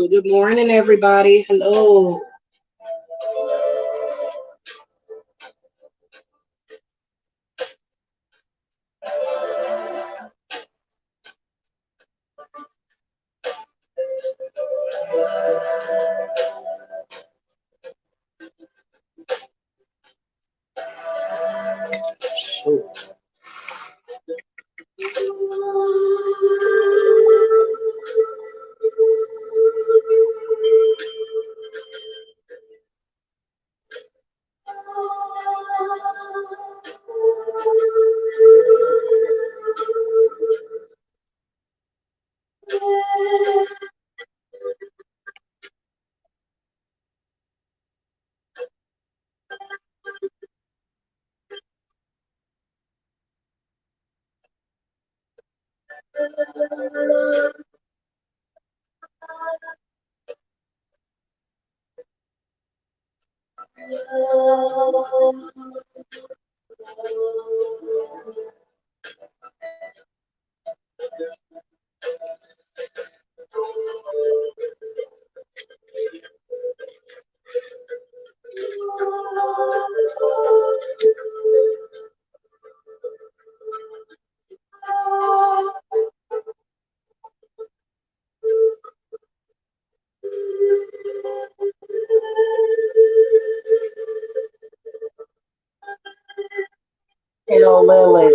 Good morning, everybody. Hello. Shoot. Hello, Lily.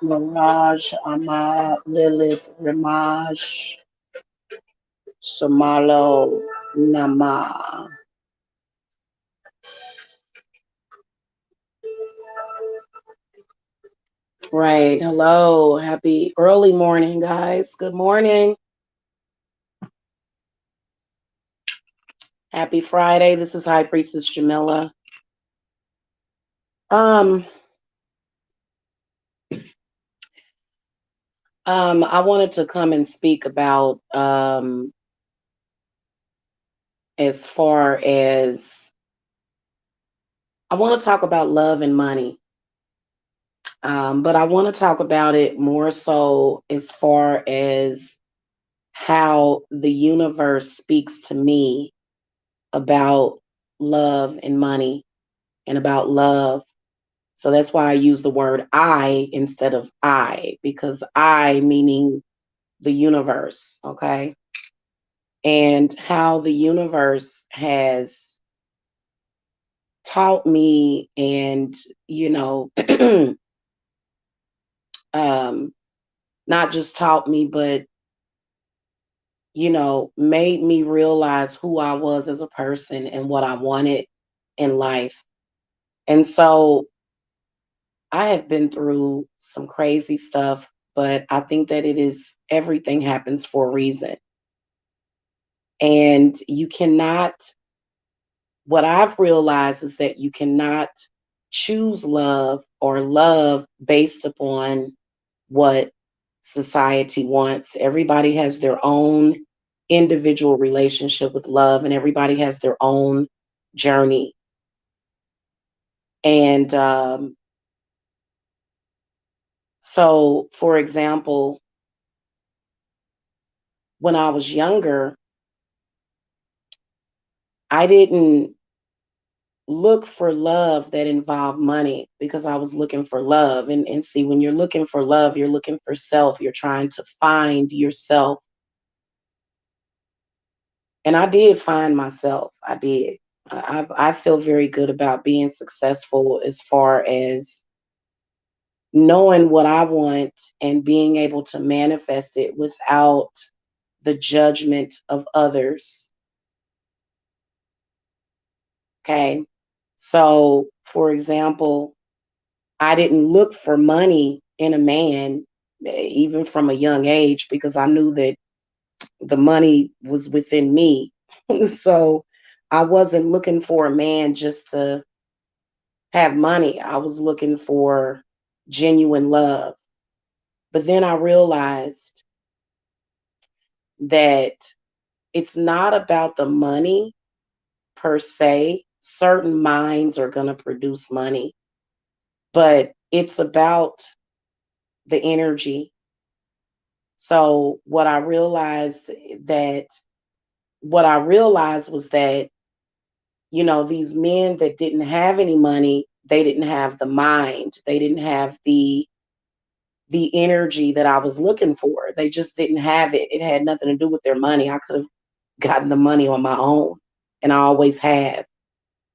Mirage, Ahmad, Lilith, Ramaj, Samalo, Nama. Right. Hello. Happy early morning, guys. Good morning. Happy Friday. This is High Priestess Jamila. Um, I wanted to come and speak about as far as I want to talk about love and money. But I want to talk about it more so as far as how the universe speaks to me about love and money and about love. So that's why I use the word I instead of I, because I meaning the universe, okay? And how the universe has taught me and, um, not just taught me, but, made me realize who I was as a person and what I wanted in life. And so I have been through some crazy stuff, but I think that everything happens for a reason. And what I've realized is that you cannot choose love or love based upon what society wants. Everybody has their own individual relationship with love, and everybody has their own journey. And so, for example, when I was younger, I didn't look for love that involved money because I was looking for love. And see, when you're looking for love, you're looking for self. You're trying to find yourself. And I did find myself. I did. I feel very good about being successful as far as knowing what I want and being able to manifest it without the judgment of others. Okay. So, for example, I didn't look for money in a man, even from a young age, because I knew that the money was within me. So I wasn't looking for a man just to have money. I was looking for genuine love. But then I realized that it's not about the money per se. Certain minds are going to produce money, but it's about the energy. So that what I realized was that, these men that didn't have any money, they didn't have the mind. They didn't have the energy that I was looking for. They just didn't have it. It had nothing to do with their money. I could have gotten the money on my own, and I always have.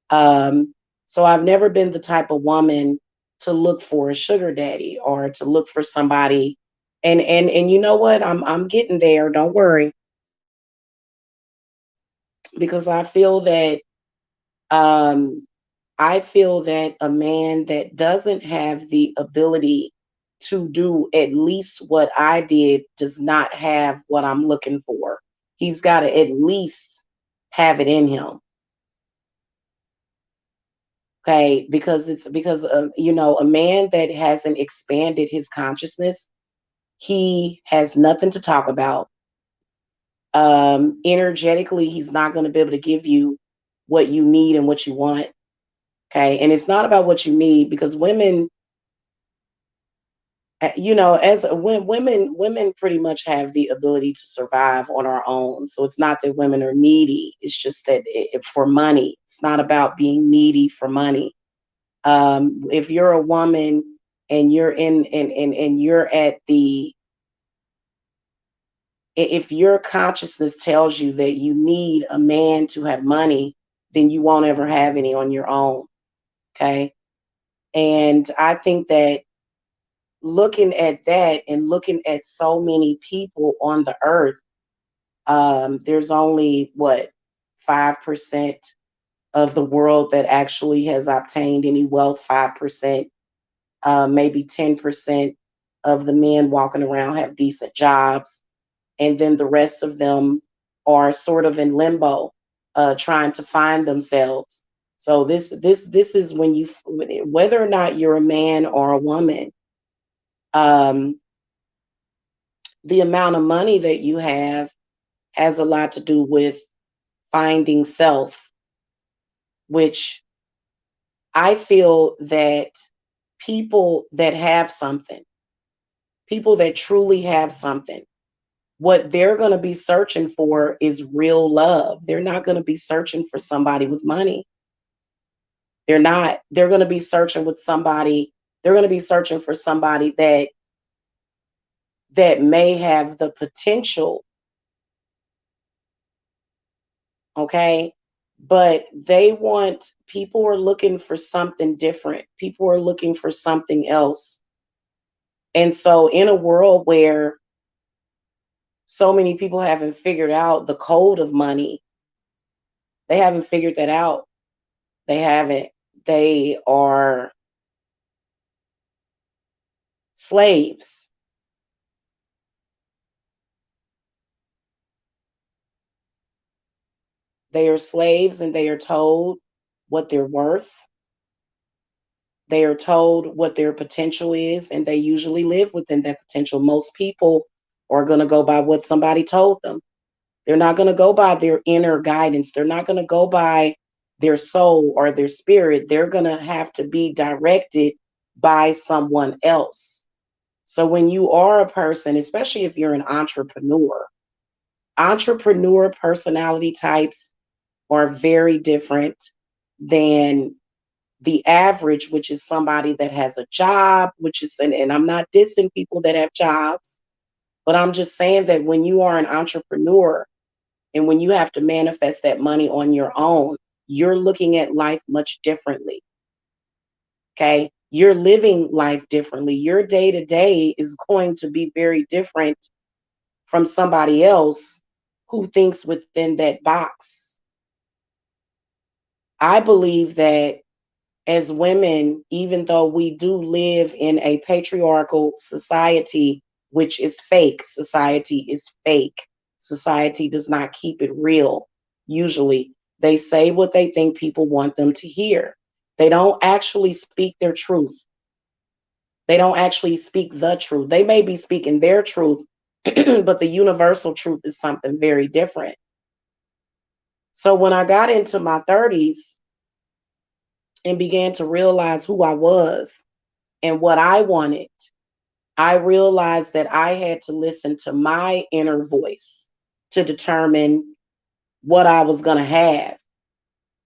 Um, so I've never been the type of woman to look for a sugar daddy or to look for somebody. And you know what? I'm getting there. Don't worry, because um, I feel that a man that doesn't have the ability to do at least what I did does not have what I'm looking for. He's got to at least have it in him. Okay, because a man that hasn't expanded his consciousness, he has nothing to talk about. Energetically, he's not going to be able to give you what you need and what you want. Okay, and it's not about what you need, because women, as when women pretty much have the ability to survive on our own. So it's not that women are needy. It's just that for money, it's not about being needy for money. If you're a woman and you're in and you're at the if your consciousness tells you that you need a man to have money, then you won't ever have any on your own. Okay. And I think that looking at that and looking at so many people on the earth, there's only what 5% of the world that actually has obtained any wealth. 5%, maybe 10% of the men walking around have decent jobs, and then the rest of them are sort of in limbo, trying to find themselves. So this is when whether or not you're a man or a woman, um, the amount of money that you have has a lot to do with finding self, which I feel that people that have something, people that truly have something, what they're going to be searching for is real love. They're not going to be searching for somebody with money. They're not. They're going to be searching with somebody. They're going to be searching for somebody that may have the potential, okay? But people are looking for something different. People are looking for something else. And so in a world where so many people haven't figured out the code of money, they haven't figured that out. They haven't. They are slaves. They are slaves, and they are told what they're worth. They are told what their potential is, and they usually live within that potential. Most people are going to go by what somebody told them. They're not going to go by their inner guidance. They're not going to go by their soul or their spirit. They're going to have to be directed by someone else. So when you are a person, especially if you're an entrepreneur personality types are very different than the average, which is somebody that has a job, and I'm not dissing people that have jobs, but I'm just saying that when you are an entrepreneur, And when you have to manifest that money on your own, you're looking at life much differently. Okay. You're living life differently. Your day to day is going to be very different from somebody else who thinks within that box. I believe that as women, even though we do live in a patriarchal society, which is fake, society is fake. Society does not keep it real. Usually, they say what they think people want them to hear. They don't actually speak their truth. They don't actually speak the truth. They may be speaking their truth, but the universal truth is something very different. So when I got into my 30s and began to realize who I was and what I wanted, I realized that I had to listen to my inner voice to determine what I was going to have.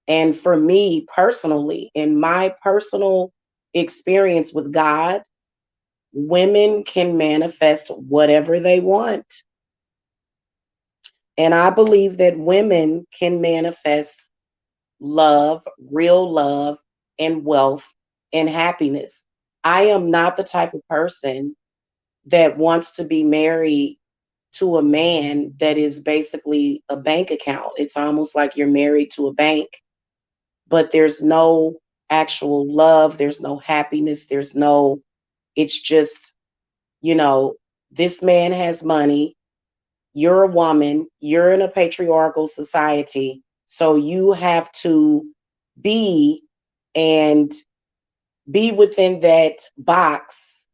And for me personally, in my personal experience with God, women can manifest whatever they want. And I believe that women can manifest love, real love, and wealth and happiness. I am not the type of person that wants to be married to a man that is basically a bank account. It's almost like you're married to a bank, but there's no actual love, there's no happiness, it's just, you know, this man has money, you're a woman, you're in a patriarchal society, so you have to be and be within that box.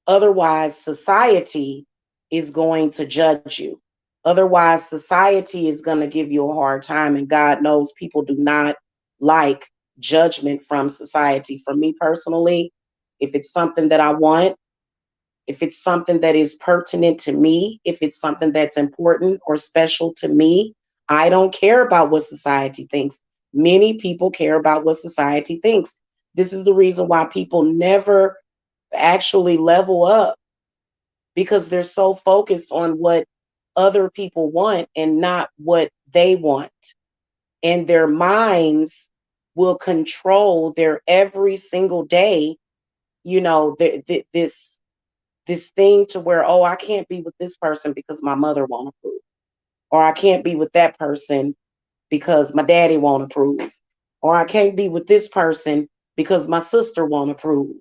Otherwise, society is going to judge you. Otherwise, society is going to give you a hard time. And God knows people do not like judgment from society. For me personally, if it's something that I want, if it's something that is pertinent to me, if it's something that's important or special to me, I don't care about what society thinks. Many people care about what society thinks. This is the reason why people never actually level up, because they're so focused on what other people want and not what they want. And their minds will control their every single day, this thing to where, oh, I can't be with this person because my mother won't approve, or I can't be with that person because my daddy won't approve, or I can't be with this person because my sister won't approve,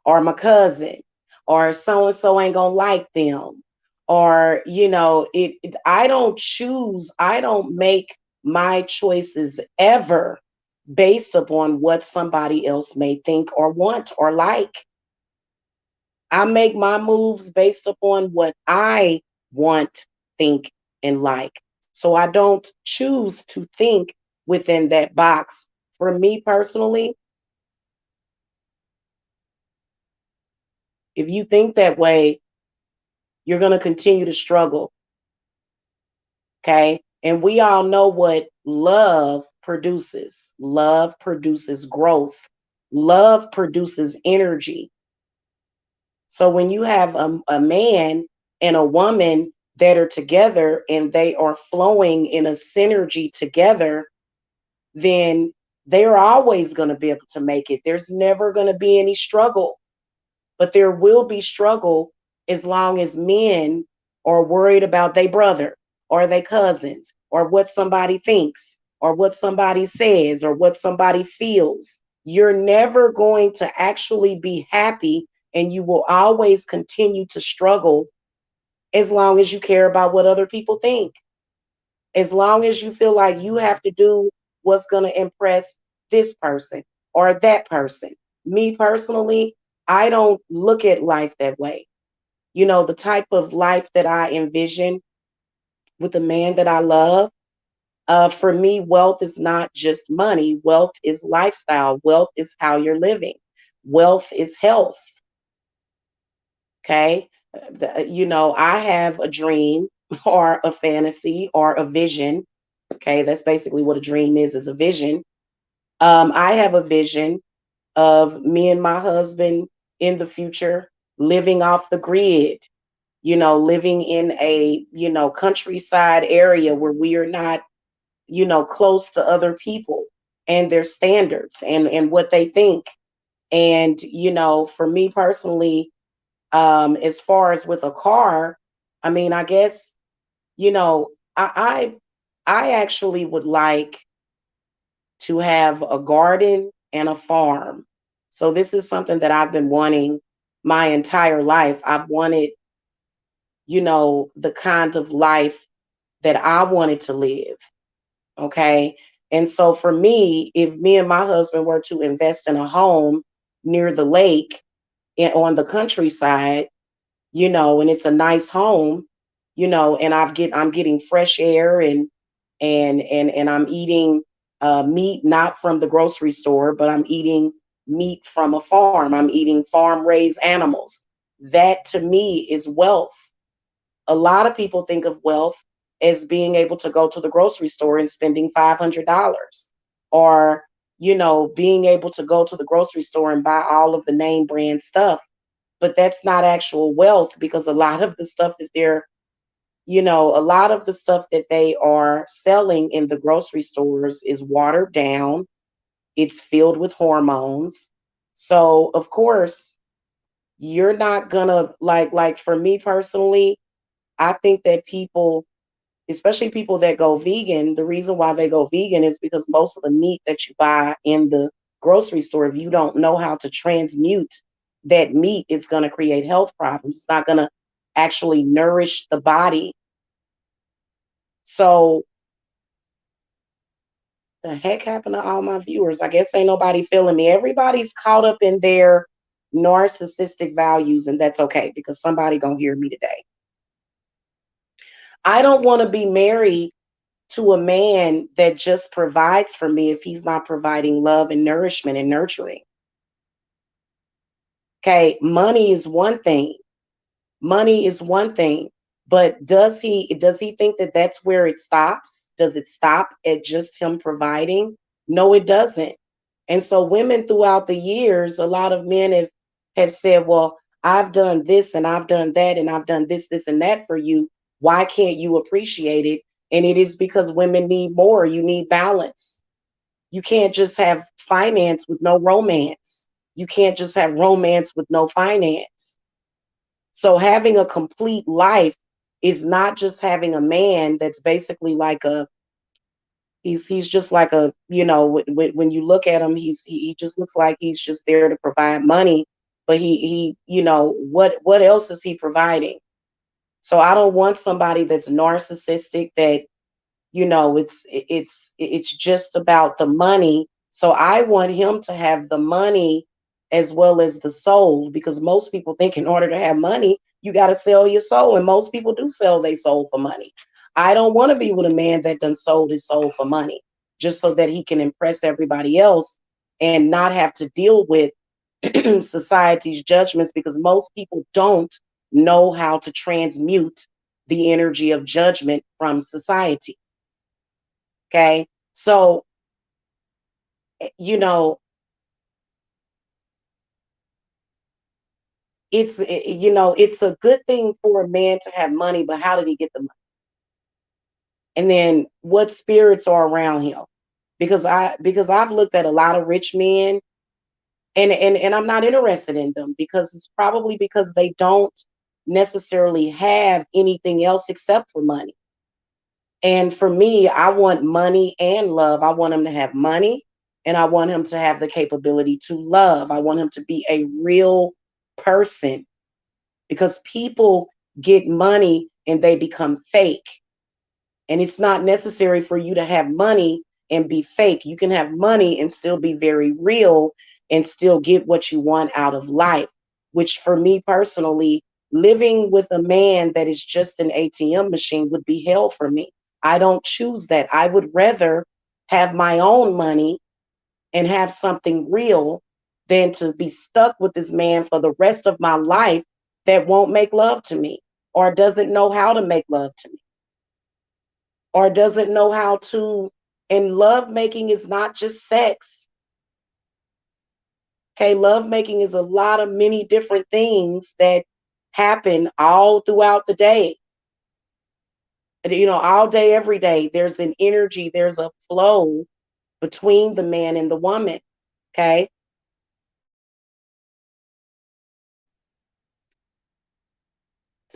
or my cousin, or so and so ain't gonna like them, or I don't choose, I don't make my choices ever based upon what somebody else may think or want or like. I make my moves based upon what I want, think, and like. So I don't choose to think within that box. For me personally, if you think that way, you're going to continue to struggle. Okay. And we all know what love produces. Love produces growth. Love produces energy. So when you have a man and a woman that are together and they are flowing in a synergy together, then they're always going to be able to make it. There's never going to be any struggle, but there will be struggle as long as men are worried about their brother or their cousins or what somebody thinks or what somebody says or what somebody feels. You're never going to actually be happy, and you will always continue to struggle as long as you care about what other people think. As long as you feel like you have to do what's going to impress this person or that person. Me personally, I don't look at life that way. The type of life that I envision with the man that I love, for me, wealth is not just money. Wealth is lifestyle. Wealth is how you're living. Wealth is health. Okay. I have a dream or a fantasy or a vision. Okay. That's basically what a dream is a vision. I have a vision of me and my husband in the future living off the grid, living in a, countryside area where we are not, close to other people and their standards and what they think. And, for me personally, as far as with a car, I mean, I guess, you know, I actually would like to have a garden and a farm. So this is something that I've been wanting my entire life. I've wanted, the kind of life that I wanted to live. Okay. And so for me, if me and my husband were to invest in a home near the lake on the countryside, and it's a nice home, and I'm getting fresh air and I'm eating meat not from the grocery store, but I'm eating meat from a farm. I'm eating farm raised animals. That to me is wealth. A lot of people think of wealth as being able to go to the grocery store and spending $500, or being able to go to the grocery store and buy all of the name brand stuff. But that's not actual wealth, because a lot of the stuff that a lot of the stuff that they are selling in the grocery stores is watered down. It's filled with hormones. So of course, you're not gonna like for me personally, I think that people, especially people that go vegan, the reason why they go vegan is because most of the meat that you buy in the grocery store, if you don't know how to transmute that meat, it's going to create health problems. It's not going to actually nourish the body. So, the heck happened to all my viewers? I guess ain't nobody feeling me. Everybody's caught up in their narcissistic values, and that's okay because somebody gonna hear me today. I don't want to be married to a man that just provides for me if he's not providing love and nourishment and nurturing. Okay, money is one thing. Money is one thing, but does he think that that's where it stops? Does it stop at just him providing? No, it doesn't. And so women throughout the years, a lot of men have said, "Well, I've done this and I've done that and I've done this and that for you. Why can't you appreciate it?" And it is because women need more. You need balance. You can't just have finance with no romance. You can't just have romance with no finance. So having a complete life is not just having a man that's basically like he's just like a, when you look at him, he just looks like he's just there to provide money, but he what else is he providing? So I don't want somebody that's narcissistic, that it's just about the money. So I want him to have the money as well as the soul, because most people think in order to have money you got to sell your soul, and most people do sell their soul for money. I don't want to be with a man that done sold his soul for money just so that he can impress everybody else and not have to deal with society's judgments, because most people don't know how to transmute the energy of judgment from society. Okay. So, eh, you know, it's a good thing for a man to have money, but how did he get the money? And then what spirits are around him? Because I've looked at a lot of rich men, and I'm not interested in them, because it's probably because they don't necessarily have anything else except for money. And for me, I want money and love. I want him to have money, and I want him to have the capability to love. I want him to be a real person, because people get money and they become fake. And it's not necessary for you to have money and be fake. You can have money and still be very real and still get what you want out of life, which for me personally, living with a man that is just an ATM machine would be hell for me. I don't choose that. I would rather have my own money and have something real than to be stuck with this man for the rest of my life that won't make love to me, or doesn't know how to make love to me, or doesn't know how to. And love making is not just sex. Okay, love making is a lot of many different things that happen all throughout the day. All day, every day, there's an energy, there's a flow between the man and the woman. Okay.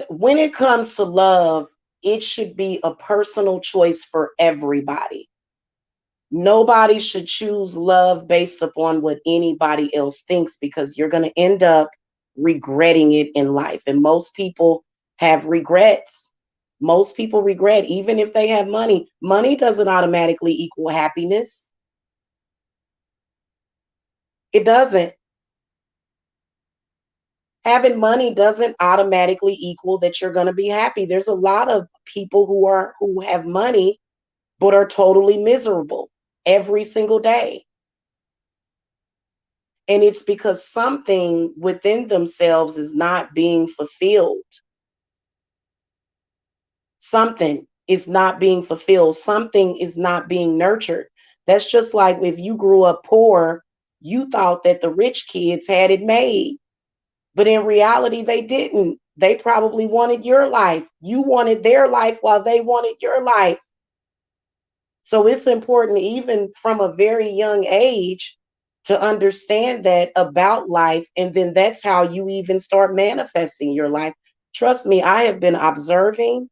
When it comes to love, it should be a personal choice for everybody. Nobody should choose love based upon what anybody else thinks, because you're going to end up regretting it in life. And most people have regrets. Most people regret, even if they have money. Money doesn't automatically equal happiness. It doesn't. Having money doesn't automatically equal that you're going to be happy. There's a lot of people who have money but are totally miserable every single day. And it's because something within themselves is not being fulfilled. Something is not being fulfilled. Something is not being nurtured. That's just like if you grew up poor, you thought that the rich kids had it made. But in reality, they didn't. They probably wanted your life. You wanted their life while they wanted your life. So it's important, even from a very young age, to understand that about life. And then that's how you even start manifesting your life. Trust me, I have been observing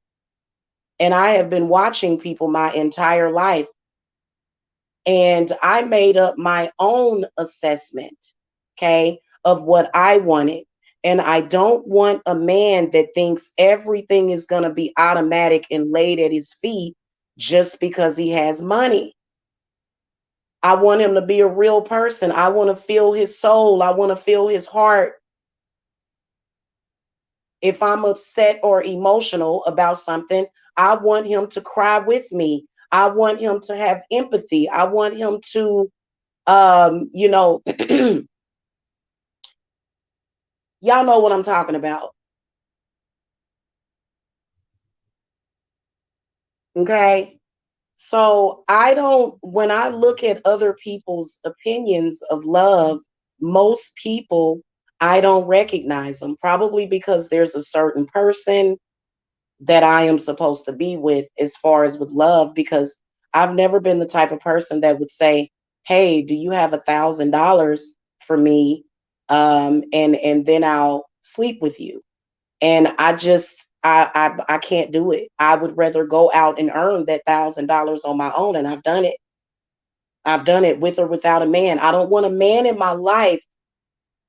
and I have been watching people my entire life. And I made up my own assessment, okay, of what I wanted. And I don't want a man that thinks everything is going to be automatic and laid at his feet just because he has money. I want him to be a real person. I want to feel his soul. I want to feel his heart. If I'm upset or emotional about something, I want him to cry with me. I want him to have empathy. I want him to, y'all know what I'm talking about. Okay. So when I look at other people's opinions of love, most people, I don't recognize them, probably because there's a certain person that I am supposed to be with as far as with love, because I've never been the type of person that would say, hey, do you have $1,000 for me? And then I'll sleep with you. And I can't do it. I would rather go out and earn that $1,000 on my own. And I've done it. I've done it with or without a man. I don't want a man in my life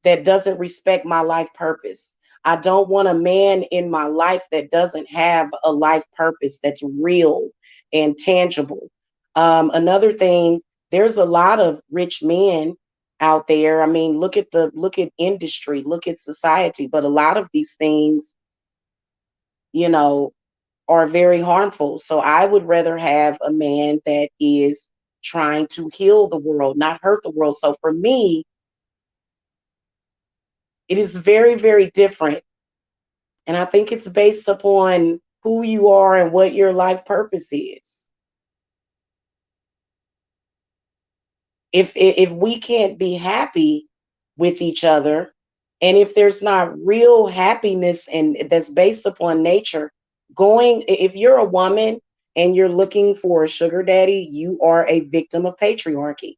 that doesn't respect my life purpose. I don't want a man in my life that doesn't have a life purpose that's real and tangible. Another thing, there's a lot of rich men out there. I mean, look at industry, look at society, but a lot of these things, you know, are very harmful. So I would rather have a man that is trying to heal the world, not hurt the world. So for me, it is very, very different. And I think it's based upon who you are and what your life purpose is. If we can't be happy with each other, and if there's not real happiness and that's based upon nature, if you're a woman and you're looking for a sugar daddy, you are a victim of patriarchy.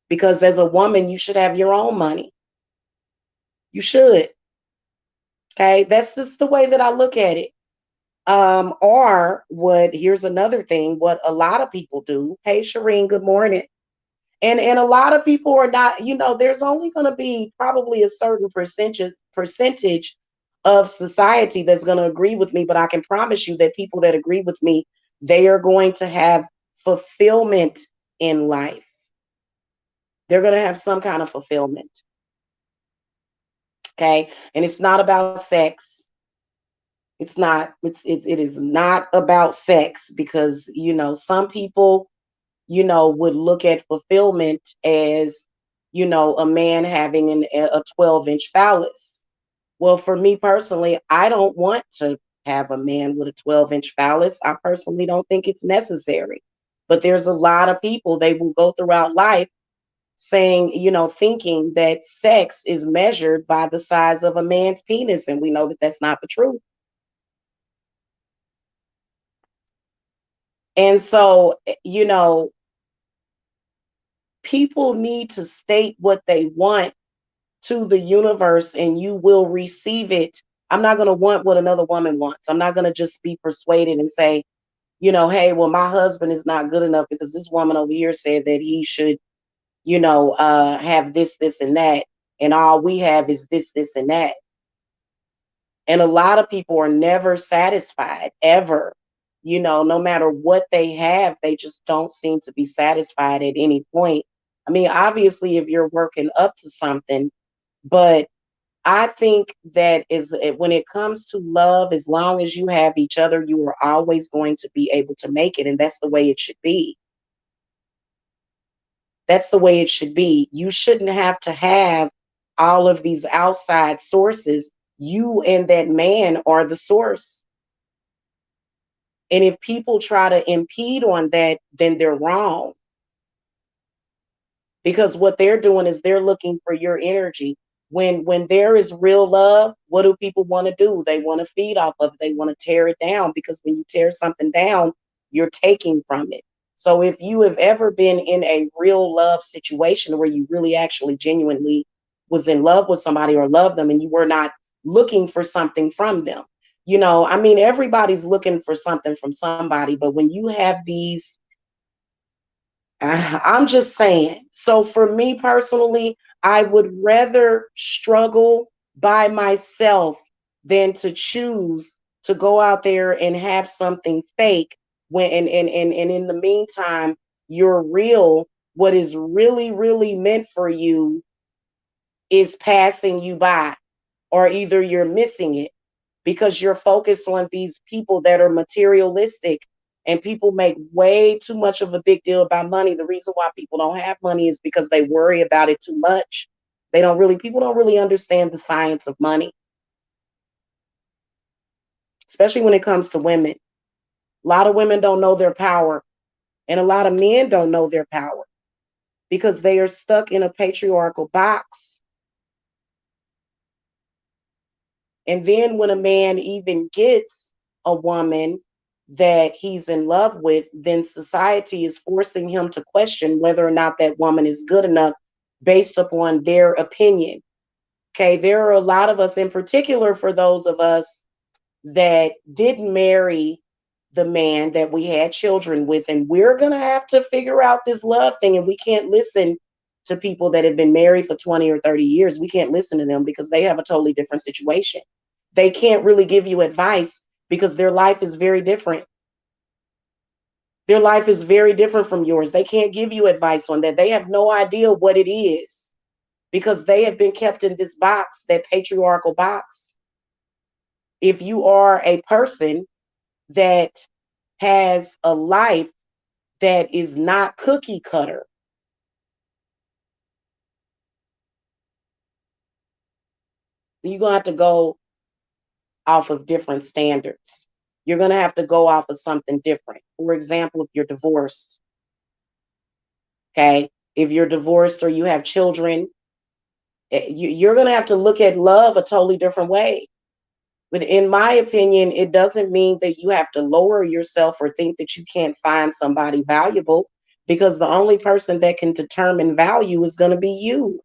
Because as a woman, you should have your own money. You should. Okay. That's just the way that I look at it. Or what here's another thing, what a lot of people do. Hey Shireen, good morning. And a lot of people are not, there's only going to be probably a certain percentage of society that's going to agree with me, but I can promise you that people that agree with me, they are going to have fulfillment in life. They're going to have some kind of fulfillment. Okay? And it's not about sex. It is not about sex, because some people would look at fulfillment as, a man having a 12-inch phallus. Well, for me personally, I don't want to have a man with a 12-inch phallus. I personally don't think it's necessary. But there's a lot of people, they will go throughout life saying, thinking that sex is measured by the size of a man's penis. And we know that that's not the truth. And so, people need to state what they want to the universe and you will receive it. I'm not going to want what another woman wants. I'm not going to just be persuaded and say, hey, well, my husband is not good enough because this woman over here said that he should, have this, and that. And all we have is this, and that. And a lot of people are never satisfied, ever. No matter what they have, they just don't seem to be satisfied at any point. I mean, obviously, if you're working up to something, but I think that is when it comes to love, as long as you have each other, you are always going to be able to make it. And that's the way it should be. That's the way it should be. You shouldn't have to have all of these outside sources. You and that man are the source. And if people try to impede on that, then they're wrong. Because what they're doing is they're looking for your energy. When there is real love, what do people want to do? They want to feed off of it. They want to tear it down, because when you tear something down, you're taking from it. So if you have ever been in a real love situation where you really actually genuinely was in love with somebody or loved them, and you were not looking for something from them, I mean, everybody's looking for something from somebody, but when you have these, I'm just saying. So for me personally, I would rather struggle by myself than to choose to go out there and have something fake when and in the meantime, you're real. What is really, really meant for you is passing you by, or either you're missing it because you're focused on these people that are materialistic, and people make way too much of a big deal about money. The reason why people don't have money is because they worry about it too much. People don't really understand the science of money, especially when it comes to women. A lot of women don't know their power, and a lot of men don't know their power because they are stuck in a patriarchal box. And then when a man even gets a woman that he's in love with, then society is forcing him to question whether or not that woman is good enough based upon their opinion. Okay, there are a lot of us, in particular for those of us that didn't marry the man that we had children with, and we're going to have to figure out this love thing. And we can't listen to people that have been married for 20 or 30 years. We can't listen to them because they have a totally different situation. They can't really give you advice because their life is very different. Their life is very different from yours. They can't give you advice on that. They have no idea what it is because they have been kept in this box, that patriarchal box. If you are a person that has a life that is not cookie cutter, you're going to have to go off of different standards. You're going to have to go off of something different. For example, if you're divorced, okay, if you're divorced or you have children, you're going to have to look at love a totally different way. But in my opinion, it doesn't mean that you have to lower yourself or think that you can't find somebody valuable, because the only person that can determine value is going to be you.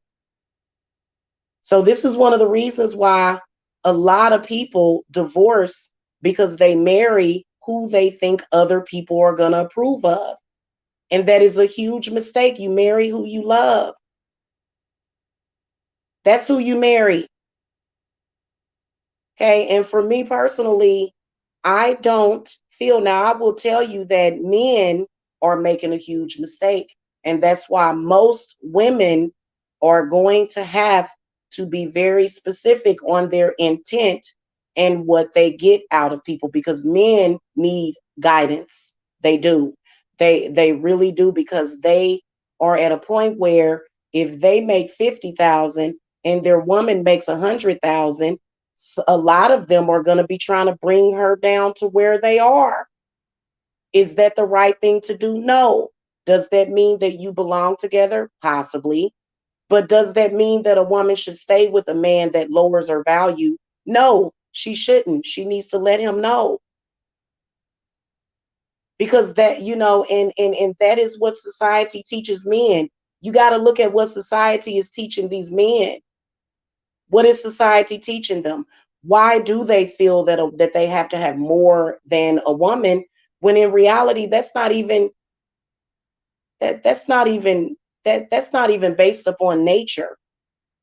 So this is one of the reasons why a lot of people divorce, because they marry who they think other people are going to approve of. And that is a huge mistake. You marry who you love. That's who you marry. Okay. And for me personally, I don't feel, now I will tell you that men are making a huge mistake. And that's why most women are going to have to be very specific on their intent and what they get out of people, because men need guidance. They do. They really do, because they are at a point where if they make 50,000 and their woman makes 100,000, a lot of them are going to be trying to bring her down to where they are. Is that the right thing to do? No. Does that mean that you belong together? Possibly. But does that mean that a woman should stay with a man that lowers her value? No, she shouldn't. She needs to let him know. Because that, and that is what society teaches men. You got to look at what society is teaching these men. What is society teaching them? Why do they feel that they have to have more than a woman, when in reality that's not even that's not even based upon nature.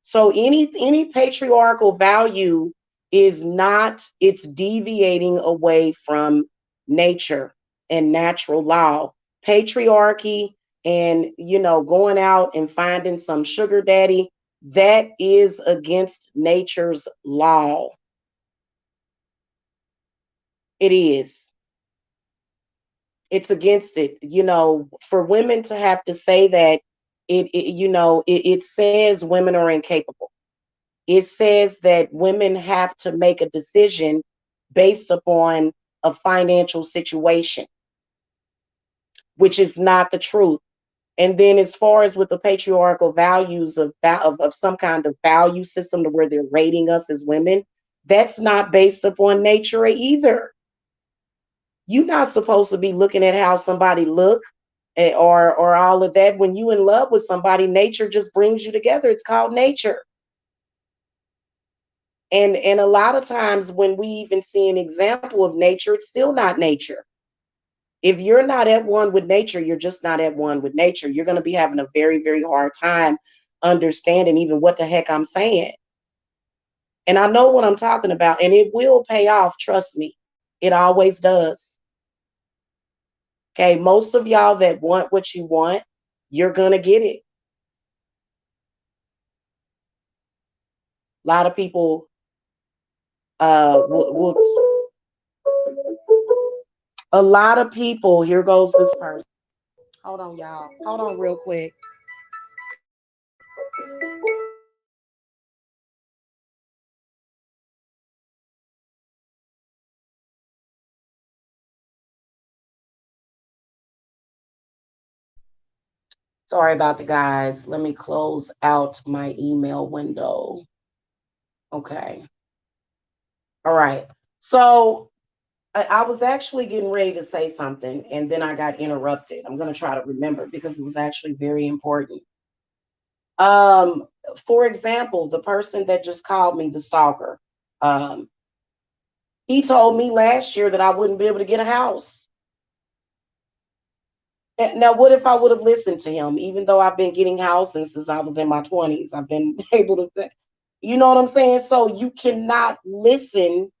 So any patriarchal value is not, it's deviating away from nature and natural law. Patriarchy and going out and finding some sugar daddy, that is against nature's law. It is. It's against it. For women to have to say that, it says women are incapable. It says that women have to make a decision based upon a financial situation, which is not the truth. And then, as far as with the patriarchal values of some kind of value system to where they're rating us as women, that's not based upon nature either. You're not supposed to be looking at how somebody look, or all of that. When you in love with somebody, nature just brings you together. It's called nature. And a lot of times when we even see an example of nature, it's still not nature. If you're not at one with nature, you're just not at one with nature. You're going to be having a very, very hard time understanding even what the heck I'm saying. And I know what I'm talking about, and it will pay off. Trust me. It always does. Okay. Most of y'all that want what you want, you're going to get it. A lot of people will, a lot of people, here goes this person. Hold on, y'all. Hold on real quick. Sorry about the guys. Let me close out my email window. Okay. All right. So I was actually getting ready to say something and then I got interrupted. I'm going to try to remember because it was actually very important. Um, for example, the person that just called me the stalker, um, he told me last year that I wouldn't be able to get a house. Now, what if I would have listened to him, even though I've been getting houses since I was in my 20s? I've been able to, you know what I'm saying? So you cannot listen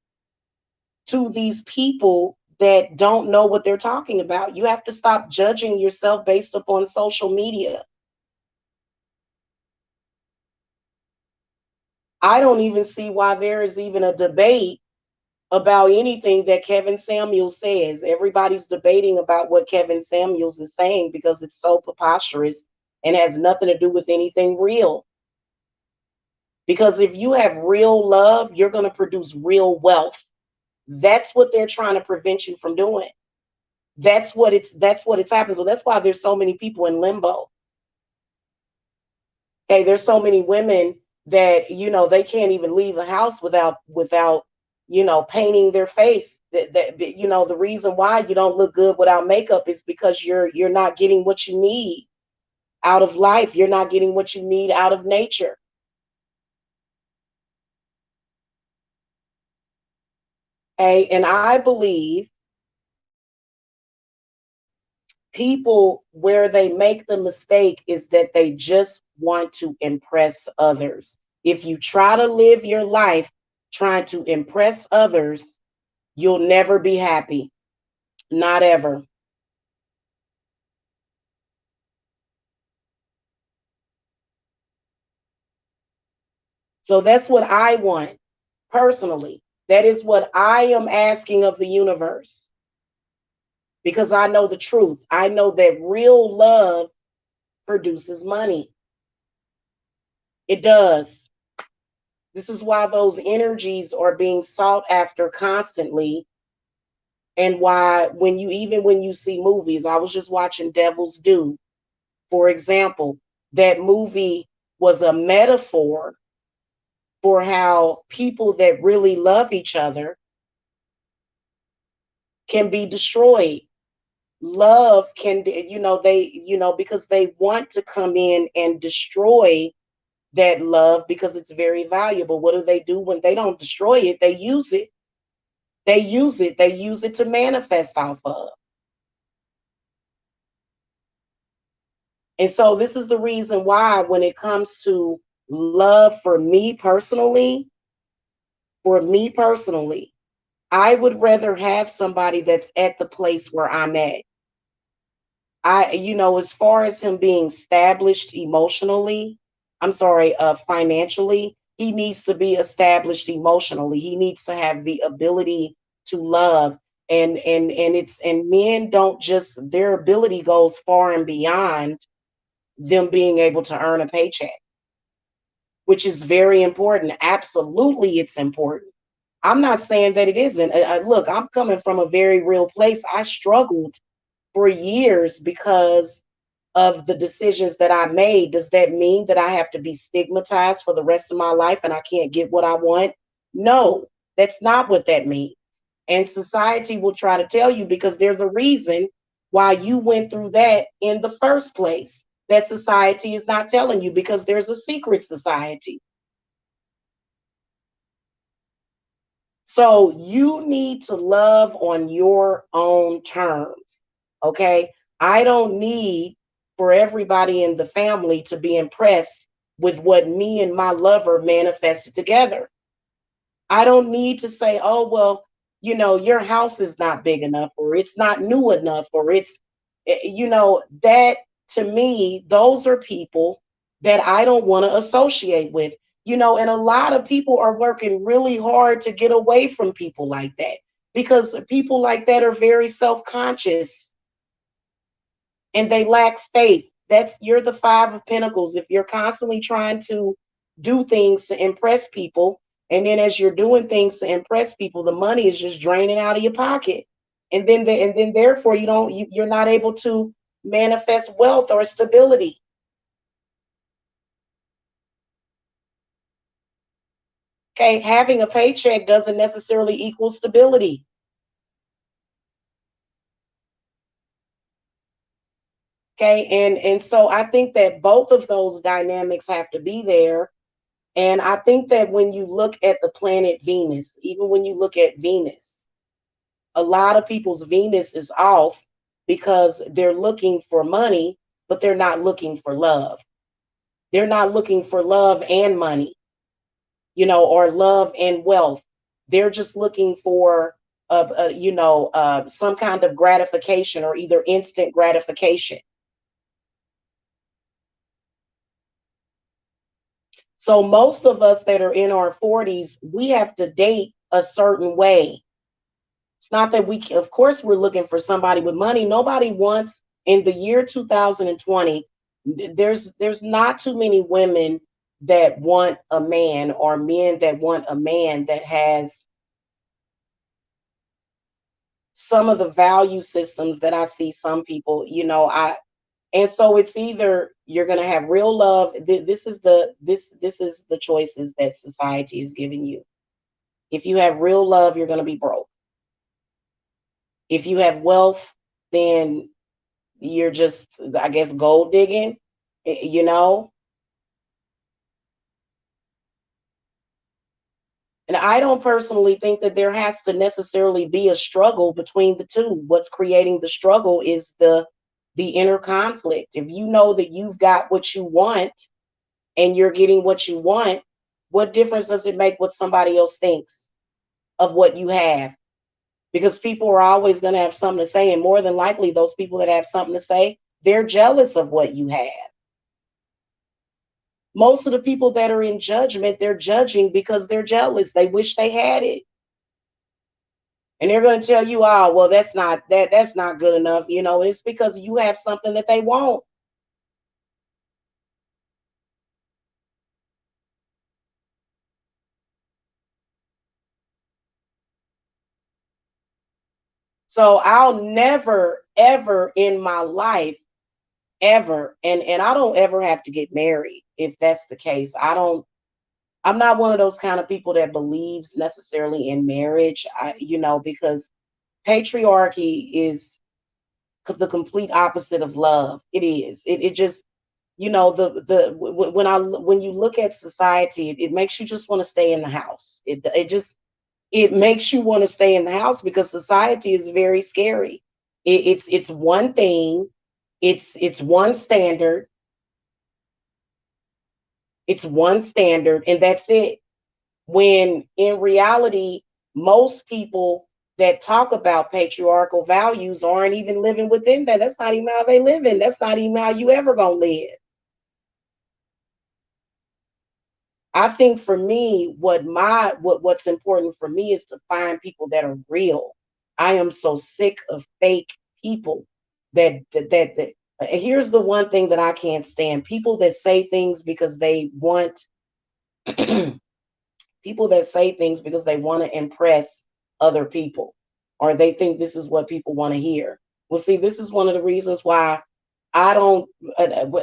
to these people that don't know what they're talking about. You have to stop judging yourself based upon social media. I don't even see why there is even a debate about anything that Kevin Samuels says. Everybody's debating about what Kevin Samuels is saying because it's so preposterous and has nothing to do with anything real. Because if you have real love, you're going to produce real wealth. That's what they're trying to prevent you from doing. That's what it's happened. So that's why there's so many people in limbo. Okay, there's so many women that they can't even leave a house without painting their face. That the reason why you don't look good without makeup is because you're not getting what you need out of life. You're not getting what you need out of nature. Okay, and I believe people where they make the mistake is that they just want to impress others. If you try to live your life trying to impress others, you'll never be happy. Not ever. So that's what I want personally. That is what I am asking of the universe because I know the truth. I know that real love produces money. It does. This is why those energies are being sought after constantly And why, when you, even when you see movies, I was just watching Devil's Due, for example, that movie was a metaphor for how people that really love each other can be destroyed. Love can, because they want to come in and destroy that love because it's very valuable. What do they do when they don't destroy it? They use it. They use it to manifest off of. And so this is the reason why, when it comes to love, for me personally, I would rather have somebody that's at the place where I'm at. As far as him being established emotionally, I'm sorry, financially, he needs to be established emotionally. He needs to have the ability to love. And men don't just, their ability goes far and beyond them being able to earn a paycheck, which is very important. Absolutely, it's important. I'm not saying that it isn't. Look, I'm coming from a very real place. I struggled for years because of the decisions that I made. Does that mean that I have to be stigmatized for the rest of my life and I can't get what I want? No, that's not what that means. And society will try to tell you, because there's a reason why you went through that in the first place. That society is not telling you, because there's a secret society. So you need to love on your own terms. Okay. I don't need for everybody in the family to be impressed with what me and my lover manifested together. I don't need to say, oh, well, your house is not big enough, or it's not new enough, or that, to me, those are people that I don't want to associate with. And a lot of people are working really hard to get away from people like that, because people like that are very self conscious and they lack faith. You're the Five of Pentacles. If you're constantly trying to do things to impress people, and then as you're doing things to impress people, the money is just draining out of your pocket, and then therefore you're not able to manifest wealth or stability. Okay, having a paycheck doesn't necessarily equal stability. Okay, and so I think that both of those dynamics have to be there. And I think that when you look at the planet Venus, even when you look at Venus, a lot of people's Venus is off because they're looking for money, but they're not looking for love. They're not looking for love and money, or love and wealth. They're just looking for, some kind of gratification, or either instant gratification. So most of us that are in our 40s, we have to date a certain way. It's not that of course, we're looking for somebody with money. Nobody wants, in the year 2020, there's not too many women that want a man, or men that want a man that has some of the value systems that I see some people, and so it's either you're going to have real love. This is the choices that society is giving you. If you have real love, you're going to be broke. If you have wealth, then you're just, I guess, gold digging, you know. And I don't personally think that there has to necessarily be a struggle between the two. What's creating the struggle is the inner conflict. If you know that you've got what you want and you're getting what you want, what difference does it make what somebody else thinks of what you have? Because people are always going to have something to say, and more than likely those people that have something to say, they're jealous of what you have. Most of the people that are in judgment, they're judging because they're jealous. They wish they had it. And they're going to tell you, oh, well, that's not good enough. It's because you have something that they won't. So I'll never, ever in my life, ever, and I don't ever have to get married if that's the case. I'm not one of those kind of people that believes necessarily in marriage. Because patriarchy is the complete opposite of love. It is. It just, when you look at society, it makes you just want to stay in the house. It makes you want to stay in the house because society is very scary. It's one thing. It's one standard. It's one standard, and that's it. When in reality, most people that talk about patriarchal values aren't even living within that. That's not even how they live in. That's not even how you ever gonna live. I think for me, what's important for me is to find people that are real. I am so sick of fake people that here's the one thing that I can't stand. People that say things because they want people that say things because they want to impress other people, or they think this is what people want to hear. Well, see, this is one of the reasons why I don't,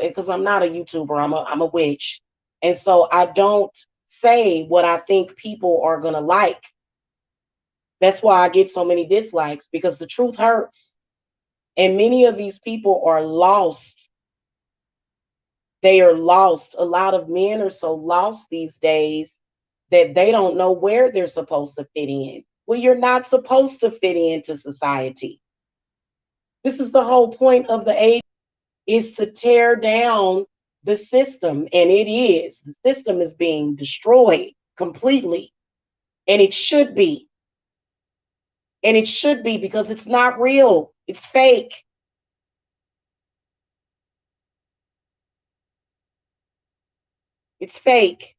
because I'm not a YouTuber. I'm a witch, and so I don't say what I think people are gonna like. That's why I get so many dislikes, because the truth hurts, and many of these people are lost. They are lost. A lot of men are so lost these days that they don't know where they're supposed to fit in. Well, you're not supposed to fit into society. This is the whole point of the age, is to tear down the system, and it is. The system is being destroyed completely, and it should be. And it should be, because it's not real. It's fake. It's fake.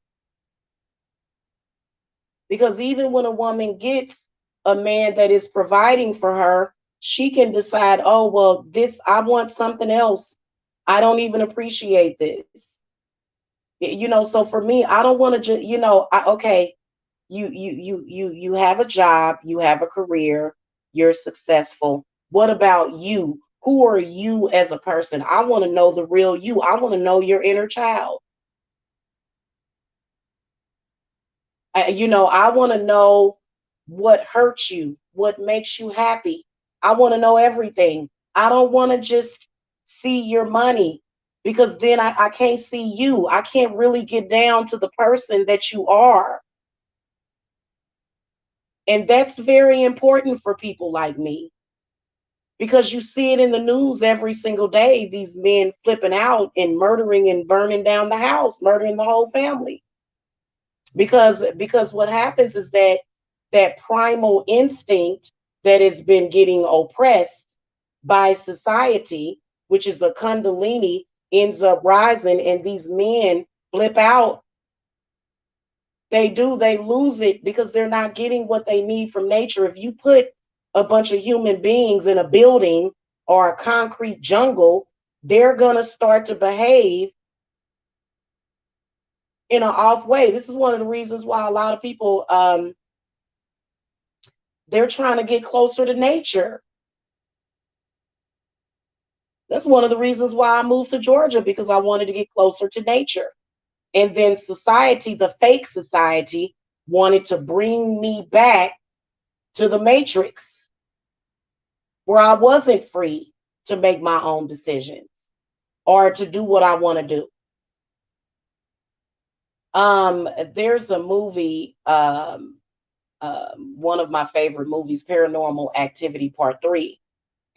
Because even when a woman gets a man that is providing for her, she can decide, oh, well, this, I want something else. I don't even appreciate this. So for me, I don't want to just, okay, you have a job, you have a career, you're successful. What about you? Who are you as a person? I want to know the real you. I want to know your inner child. I want to know what hurts you, what makes you happy. I want to know everything. I don't want to just see your money, because then I can't see you. I can't really get down to the person that you are. And that's very important for people like me, because you see it in the news every single day, these men flipping out and murdering and burning down the house, murdering the whole family. Because what happens is that primal instinct that has been getting oppressed by society, which is a kundalini, ends up rising, and these men flip out. They lose it because they're not getting what they need from nature. If you put a bunch of human beings in a building or a concrete jungle, they're going to start to behave in an off way. This is one of the reasons why a lot of people, they're trying to get closer to nature. That's one of the reasons why I moved to Georgia, because I wanted to get closer to nature. And then society, the fake society, wanted to bring me back to the matrix, where I wasn't free to make my own decisions or to do what I want to do. There's a movie, one of my favorite movies, Paranormal Activity Part 3.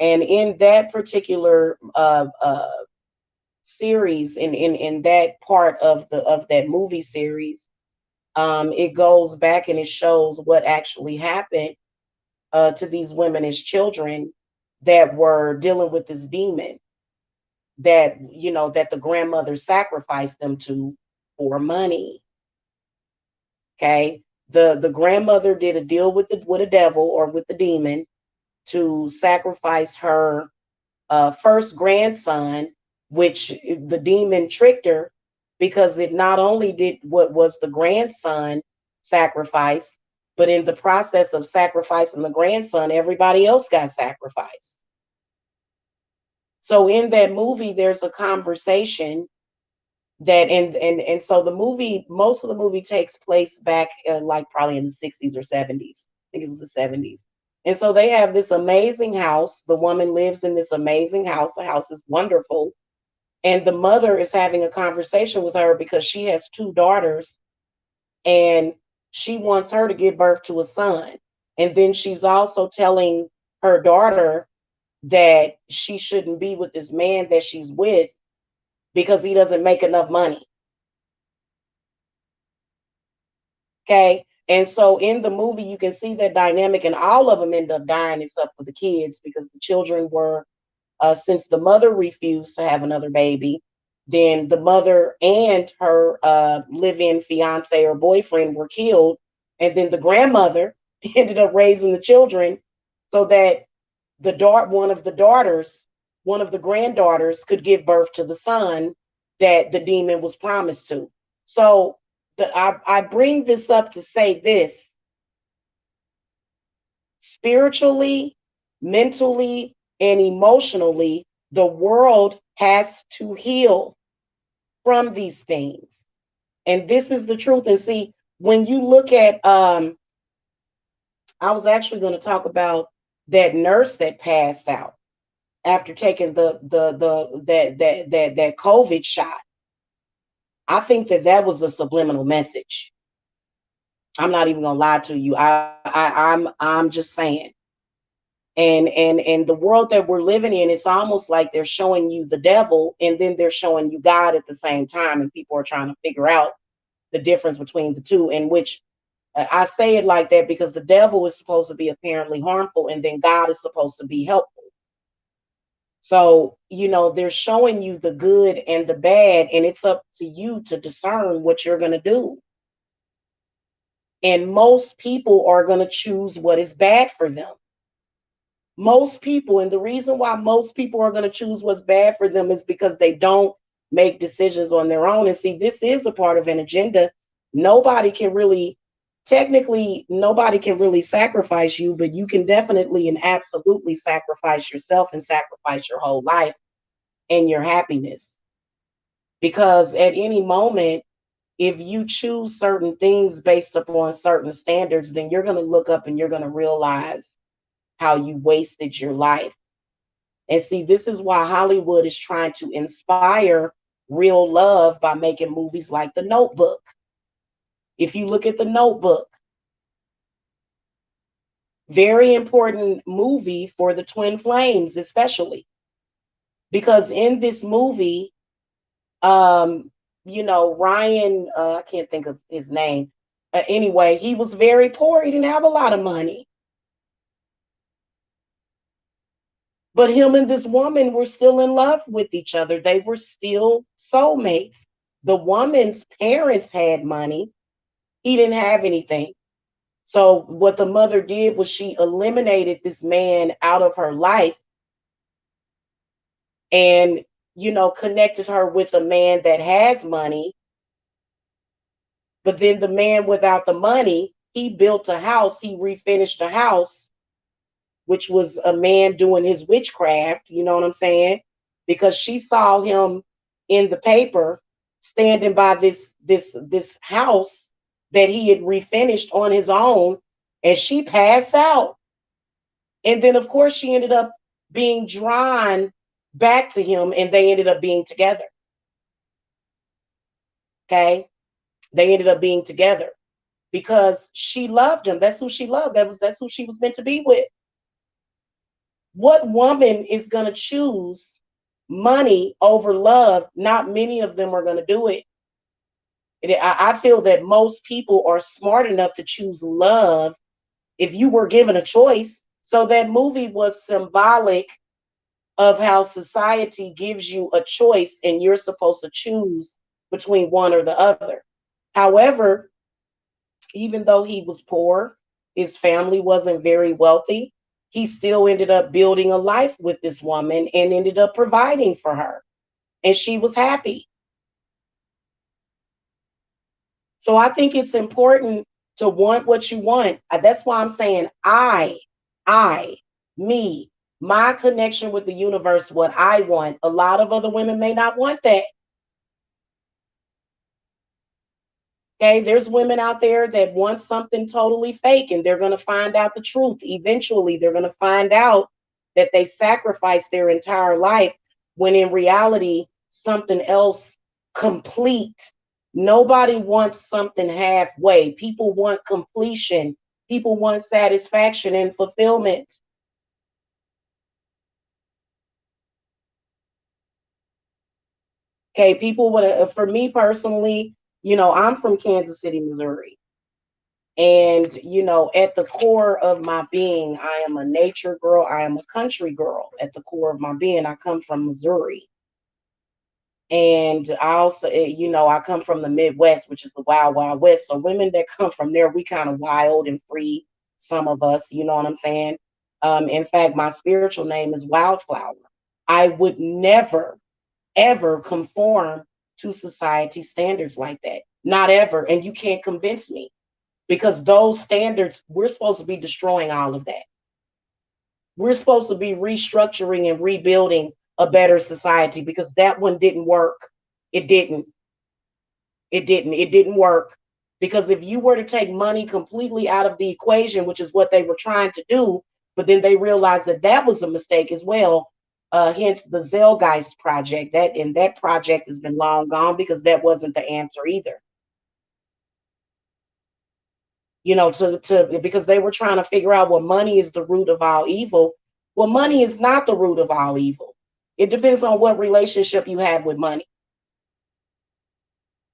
And in that particular series, in that part of that movie series, it goes back and it shows what actually happened to these women as children that were dealing with this demon, that the grandmother sacrificed them to for money. Okay, the grandmother did a deal with the devil, or with the demon, to sacrifice her first grandson, which the demon tricked her, because it not only did what was the grandson sacrificed, But in the process of sacrificing the grandson, everybody else got sacrificed. So in that movie, there's a conversation that and so the movie, most of the movie takes place back like probably in the 60s or 70s. I think it was the 70s. And so they have this amazing house. The woman lives in this amazing house. The house is wonderful. And the mother is having a conversation with her because she has two daughters and she wants her to give birth to a son. And then she's also telling her daughter that she shouldn't be with this man that she's with because he doesn't make enough money. Okay. And so in the movie, you can see that dynamic, and all of them end up dying except for the kids because the children were, since the mother refused to have another baby, then the mother and her live in fiance or boyfriend were killed. And then the grandmother ended up raising the children so that one of the daughters, one of the granddaughters, could give birth to the son that the demon was promised to. So I bring this up to say this: spiritually, mentally, and emotionally, the world has to heal from these things. And this is the truth. And see, when you look at, I was actually going to talk about that nurse that passed out after taking that COVID shot. I think that that was a subliminal message. I'm not even gonna lie to you. I'm just saying. And the world that we're living in, it's almost like they're showing you the devil and then they're showing you God at the same time, and people are trying to figure out the difference between the two. In which I say it like that because the devil is supposed to be apparently harmful, and then God is supposed to be helpful. So, they're showing you the good and the bad, and it's up to you to discern what you're going to do. And most people are going to choose what is bad for them. Most people, and the reason why most people are going to choose what's bad for them is because they don't make decisions on their own. And see, this is a part of an agenda. Nobody can really, technically, nobody can really sacrifice you, but you can definitely and absolutely sacrifice yourself and sacrifice your whole life and your happiness. Because at any moment, if you choose certain things based upon certain standards, then you're going to look up and you're going to realize how you wasted your life. And see, this is why Hollywood is trying to inspire real love by making movies like The Notebook. If you look at The Notebook, very important movie for the twin flames, especially because in this movie, Ryan, I can't think of his name. Anyway, he was very poor. He didn't have a lot of money. But him and this woman were still in love with each other. They were still soulmates. The woman's parents had money. He didn't have anything. So what the mother did was she eliminated this man out of her life and, connected her with a man that has money. But then the man without the money, he built a house, he refinished a house, which was a man doing his witchcraft, you know what I'm saying? Because she saw him in the paper standing by this house that he had refinished on his own, and she passed out. And then of course she ended up being drawn back to him, and they ended up being together. Okay? They ended up being together because she loved him. That's who she loved. That's who she was meant to be with. What woman is going to choose money over love? Not many of them are going to do it. I feel that most people are smart enough to choose love if you were given a choice. So that movie was symbolic of how society gives you a choice and you're supposed to choose between one or the other. However, even though he was poor, his family wasn't very wealthy, he still ended up building a life with this woman and ended up providing for her. And she was happy. So I think it's important To want what you want. That's why I'm saying I, me, my connection with the universe, what I want. A lot of other women may not want that. Okay, there's women out there that want something totally fake, and they're going to find out the truth. Eventually, they're going to find out that they sacrificed their entire life when in reality, something else complete. Nobody wants something halfway. People want completion, people want satisfaction and fulfillment. Okay, people would, for me personally, I'm from Kansas City, Missouri. And, at the core of my being, I am a nature girl. I am a country girl. At the core of my being, I come from Missouri. And I also, I come from the Midwest, which is the wild, wild West. So women that come from there, we kind of wild and free, some of us, you know what I'm saying? In fact, my spiritual name is Wildflower. I would never, ever conform to society standards like that. Not ever. And you can't convince me because those standards, we're supposed to be destroying all of that. We're supposed to be restructuring and rebuilding a better society because that one didn't work. It didn't. It didn't work. Because if you were to take money completely out of the equation, which is what they were trying to do, but then they realized that that was a mistake as well. Hence the Zeitgeist project. That project has been long gone because that wasn't the answer either. To because they were trying to figure out, well, money is the root of all evil. Well, money is not the root of all evil. It depends on what relationship you have with money.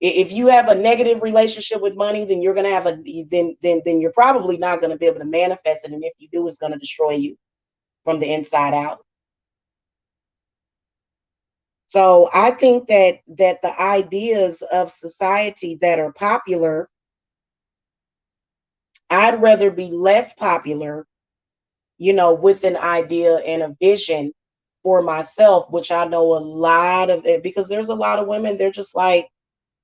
If you have a negative relationship with money, then you're gonna have a then you're probably not gonna be able to manifest it. And if you do, it's gonna destroy you from the inside out. So I think that the ideas of society that are popular, I'd rather be less popular, with an idea and a vision for myself, which I know a lot of it because there's a lot of women, they're just like,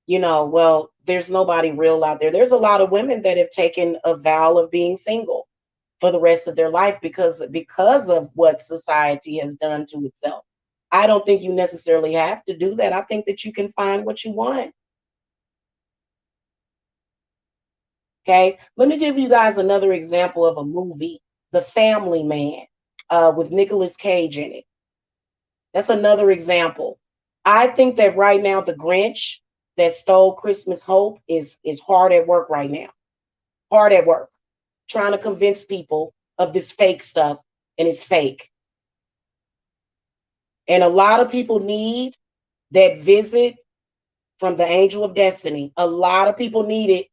well, there's nobody real out there. There's a lot of women that have taken a vow of being single for the rest of their life because of what society has done to itself. I don't think you necessarily have to do that. I think that you can find what you want. Okay. Let me give you guys another example of a movie, The Family Man, with Nicolas Cage in it. That's another example. I think that right now the Grinch that stole Christmas hope is hard at work right now. Hard at work, trying to convince people of this fake stuff, and it's fake. And a lot of people need that visit from the angel of destiny. A lot of people need it.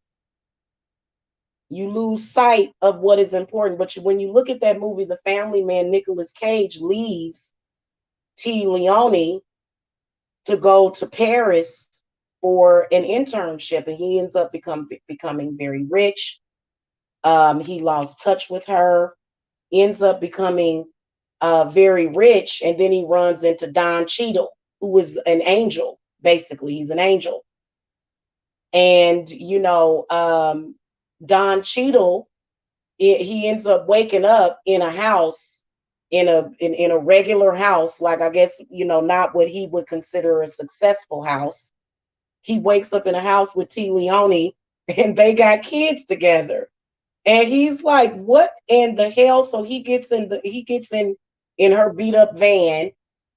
You lose sight of what is important. But when you look at that movie, The Family Man, Nicolas Cage leaves T. Leone to go to Paris for an internship, and he ends up becoming very rich. He lost touch with her, ends up becoming very rich, and then he runs into Don Cheadle, who is an angel. Basically, he's an angel, and Don Cheadle, he ends up waking up in a house, in a regular house, like I guess not what he would consider a successful house. He wakes up in a house with T. Leone, and they got kids together. And he's like, "What in the hell?" So he gets in her beat up van,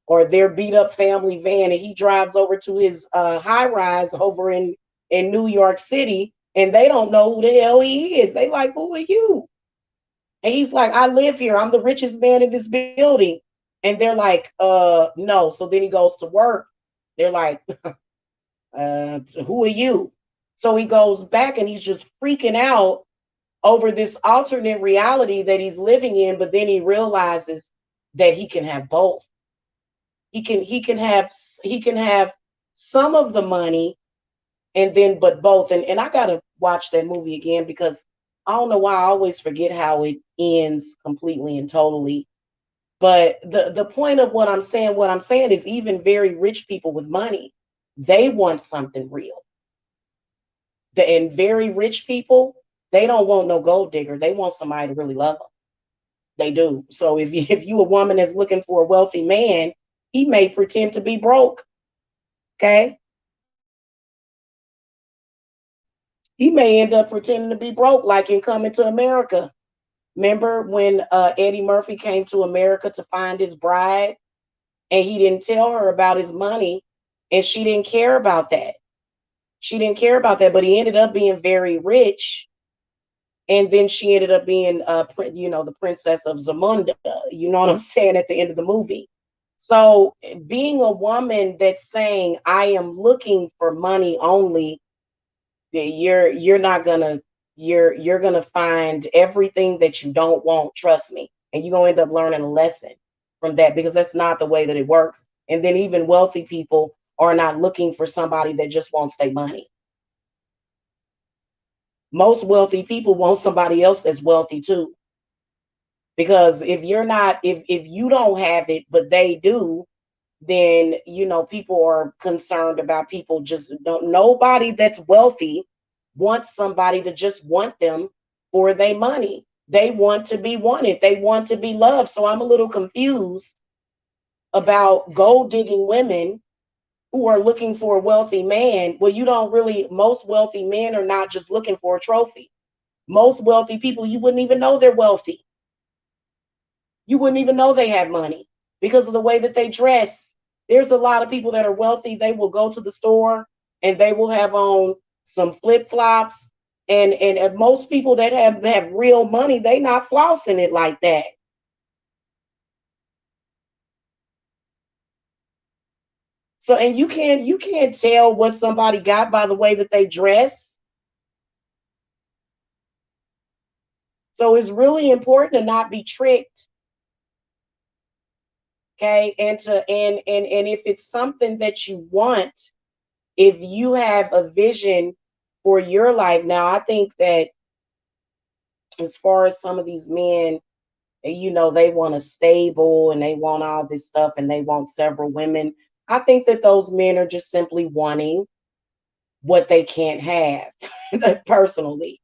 or their beat up family van, and he drives over to his high rise over in New York City, and they don't know who the hell he is. They like, "Who are you?" And he's like, "I live here. I'm the richest man in this building." And they're like, no. So then he goes to work. They're like, "Who are you?" So he goes back and he's just freaking out over this alternate reality that he's living in, but then he realizes that he can have both. He can have some of the money, and then but both. And I gotta watch that movie again because I don't know why I always forget how it ends completely and totally. But the point of what I'm saying is even very rich people with money, they want something real. And very rich people, They don't want no gold digger. They want somebody to really love them. They do. So if you a woman that's looking for a wealthy man, he may pretend to be broke. Okay, he may end up pretending to be broke, like in Coming to America. Remember when Eddie Murphy came to America to find his bride, and he didn't tell her about his money, and she didn't care about that. She didn't care about that, but he ended up being very rich, and then she ended up being, the princess of Zamunda. You know what I'm saying? At the end of the movie. So being a woman that's saying I am looking for money only, you're not gonna you're gonna find everything that you don't want. Trust me, and you're gonna end up learning a lesson from that, because that's not the way that it works. And then even wealthy people are not looking for somebody that just wants their money. Most wealthy people want somebody else that's wealthy too, because if you don't have it but they do, then people are concerned about people just don't. Nobody that's wealthy wants somebody to just want them for their money. They want to be wanted, they want to be loved. So I'm a little confused about gold digging women who are looking for a wealthy man. Well, you don't really, most wealthy men are not just looking for a trophy. Most wealthy people, you wouldn't even know they're wealthy. You wouldn't even know they have money because of the way that they dress. There's a lot of people that are wealthy. They will go to the store and they will have on some flip flops. And most people that have real money, they not flossing it like that. So, and you can't tell what somebody got by the way that they dress. So it's really important to not be tricked. Okay. And if it's something that you want, if you have a vision for your life. Now, I think that as far as some of these men, they want a stable and they want all this stuff and they want several women. I think that those men are just simply wanting what they can't have personally,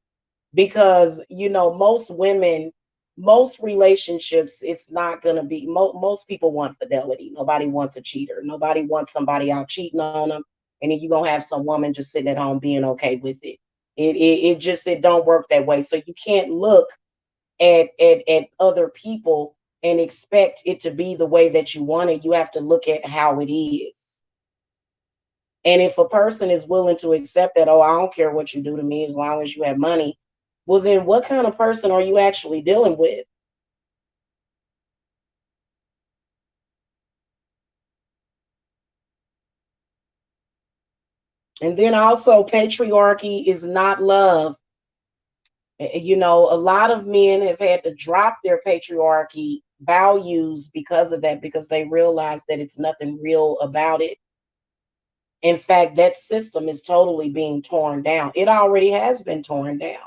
because most women, most relationships, it's not going to be most people want fidelity. Nobody wants a cheater. Nobody wants somebody out cheating on them, and then you're going to have some woman just sitting at home being okay with it. It don't work that way. So you can't look at other people and expect it to be the way that you want it. You have to look at how it is. And if a person is willing to accept that, oh, I don't care what you do to me as long as you have money, well, then what kind of person are you actually dealing with? And then also, patriarchy is not love. A lot of men have had to drop their patriarchy values because of that, because they realize that it's nothing real about it. In fact, that system is totally being torn down. It already has been torn down.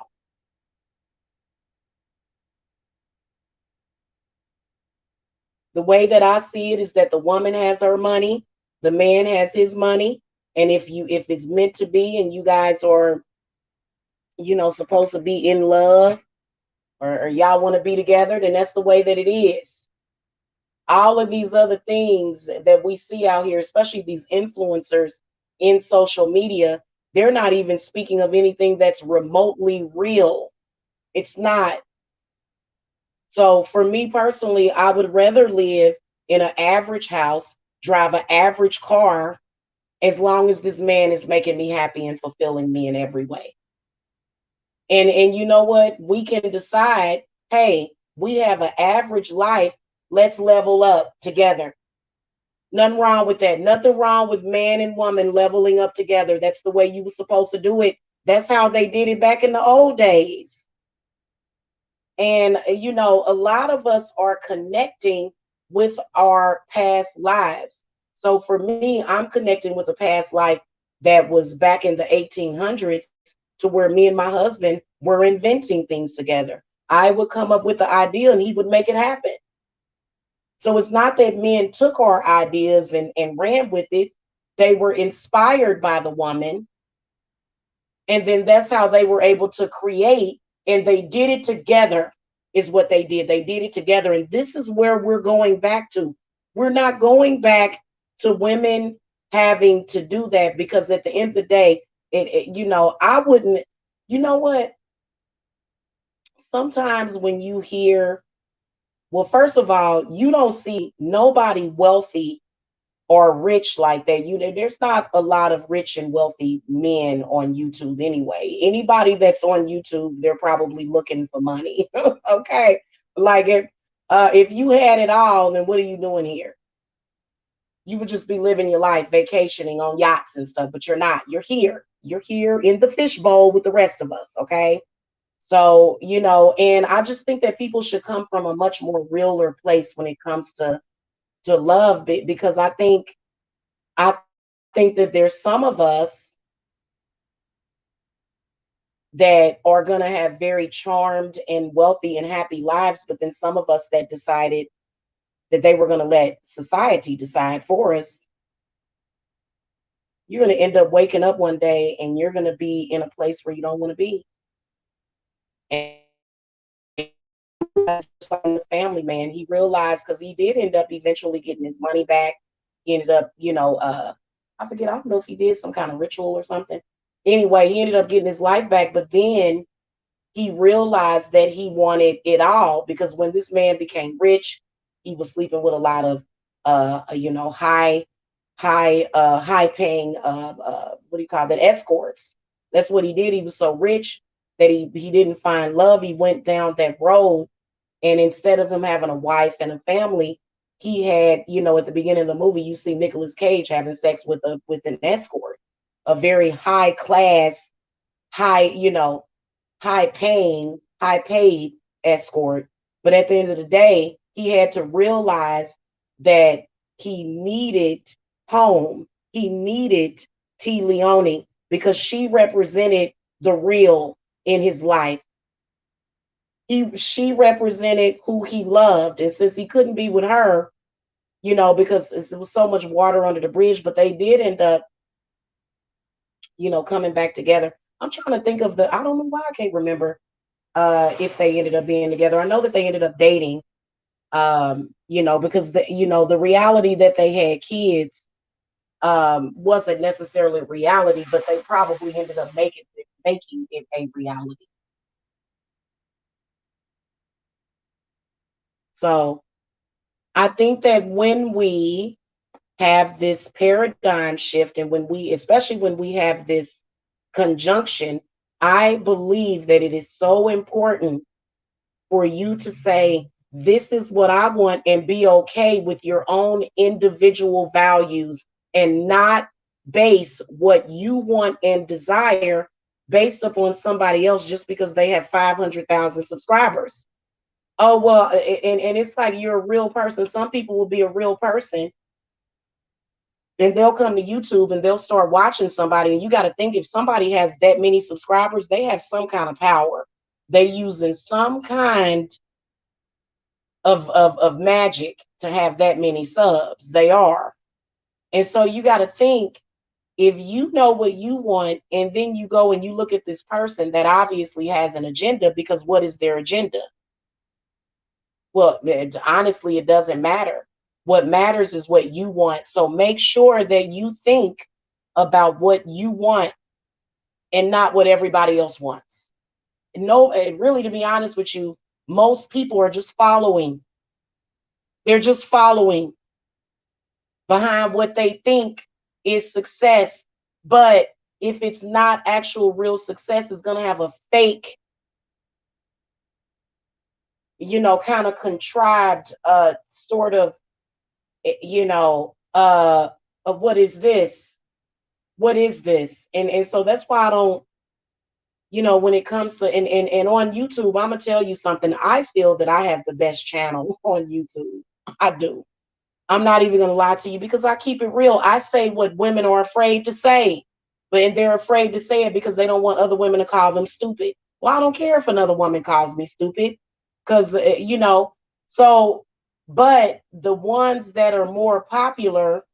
The way that I see it is that the woman has her money, the man has his money, and if it's meant to be and you guys are, supposed to be in love, or y'all want to be together, then that's the way that it is. All of these other things that we see out here, especially these influencers in social media, they're not even speaking of anything that's remotely real. It's not. So for me personally, I would rather live in an average house, drive an average car, as long as this man is making me happy and fulfilling me in every way. And you know what? We can decide, hey, we have an average life. Let's level up together. Nothing wrong with that. Nothing wrong with man and woman leveling up together. That's the way you were supposed to do it. That's how they did it back in the old days. And, a lot of us are connecting with our past lives. So for me, I'm connecting with a past life that was back in the 1800s, to where me and my husband were inventing things together. I would come up with the idea and he would make it happen. So it's not that men took our ideas and ran with it. They were inspired by the woman. And then that's how they were able to create And they did it together, is what they did. They did it together. And this is where we're going back to. We're not going back to women having to do that, because at the end of the day, I wouldn't, you know what? Sometimes when you hear, well, first of all, you don't see nobody wealthy or rich like that. There's not a lot of rich and wealthy men on YouTube anyway. Anybody that's on YouTube, they're probably looking for money. Okay. Like if you had it all, then what are you doing here? You would just be living your life vacationing on yachts and stuff, but you're not. You're here. You're here in the fishbowl with the rest of us, okay? So, and I just think that people should come from a much more realer place when it comes to love, because I think that there's some of us that are going to have very charmed and wealthy and happy lives, but then some of us that decided that they were going to let society decide for us. You're going to end up waking up one day and you're going to be in a place where you don't want to be. And just like the family man, he realized, because he did end up eventually getting his money back. He ended up, I forget, I don't know if he did some kind of ritual or something. Anyway, he ended up getting his life back, but then he realized that he wanted it all, because when this man became rich, he was sleeping with a lot of high paying what do you call that, escorts. That's what he did. He was so rich that he didn't find love. He went down that road, and instead of him having a wife and a family, he had, at the beginning of the movie, you see Nicolas Cage having sex with an escort, a very high class, high, high paid escort. But at the end of the day, he had to realize that he needed home. He needed T. Leone, because she represented the real in his life. She represented who he loved. And since he couldn't be with her, because there was so much water under the bridge, but they did end up, coming back together. I'm trying to think of I don't know why I can't remember if they ended up being together. I know that they ended up dating, because the reality that they had kids wasn't necessarily reality, but they probably ended up making it a reality. So I think that when we have this paradigm shift, and especially when we have this conjunction, I believe that it is so important for you to say, this is what I want, and be okay with your own individual values, and not base what you want and desire based upon somebody else just because they have 500,000 subscribers. Oh, well, and it's like, you're a real person. Some people will be a real person, and they'll come to YouTube and they'll start watching somebody. And you got to think, if somebody has that many subscribers, they have some kind of power. They're using some kind of magic to have that many subs. They are. And so you got to think, if you know what you want, and then you go and you look at this person that obviously has an agenda, because what is their agenda? Well, honestly, it doesn't matter. What matters is what you want. So make sure that you think about what you want, and not what everybody else wants. No, really, to be honest with you, most people are just following. They're just following behind what they think is success. But if it's not actual real success, it's going to have a fake, kind of contrived, sort of, what is this? What is this? And so that's why I don't, when it comes to, and on YouTube, I'm gonna tell you something. I feel that I have the best channel on YouTube. I do. I'm not even gonna lie to you, because I keep it real. I say what women are afraid to say, but they're afraid to say it because they don't want other women to call them stupid. Well, I don't care if another woman calls me stupid, because So, but the ones that are more popular,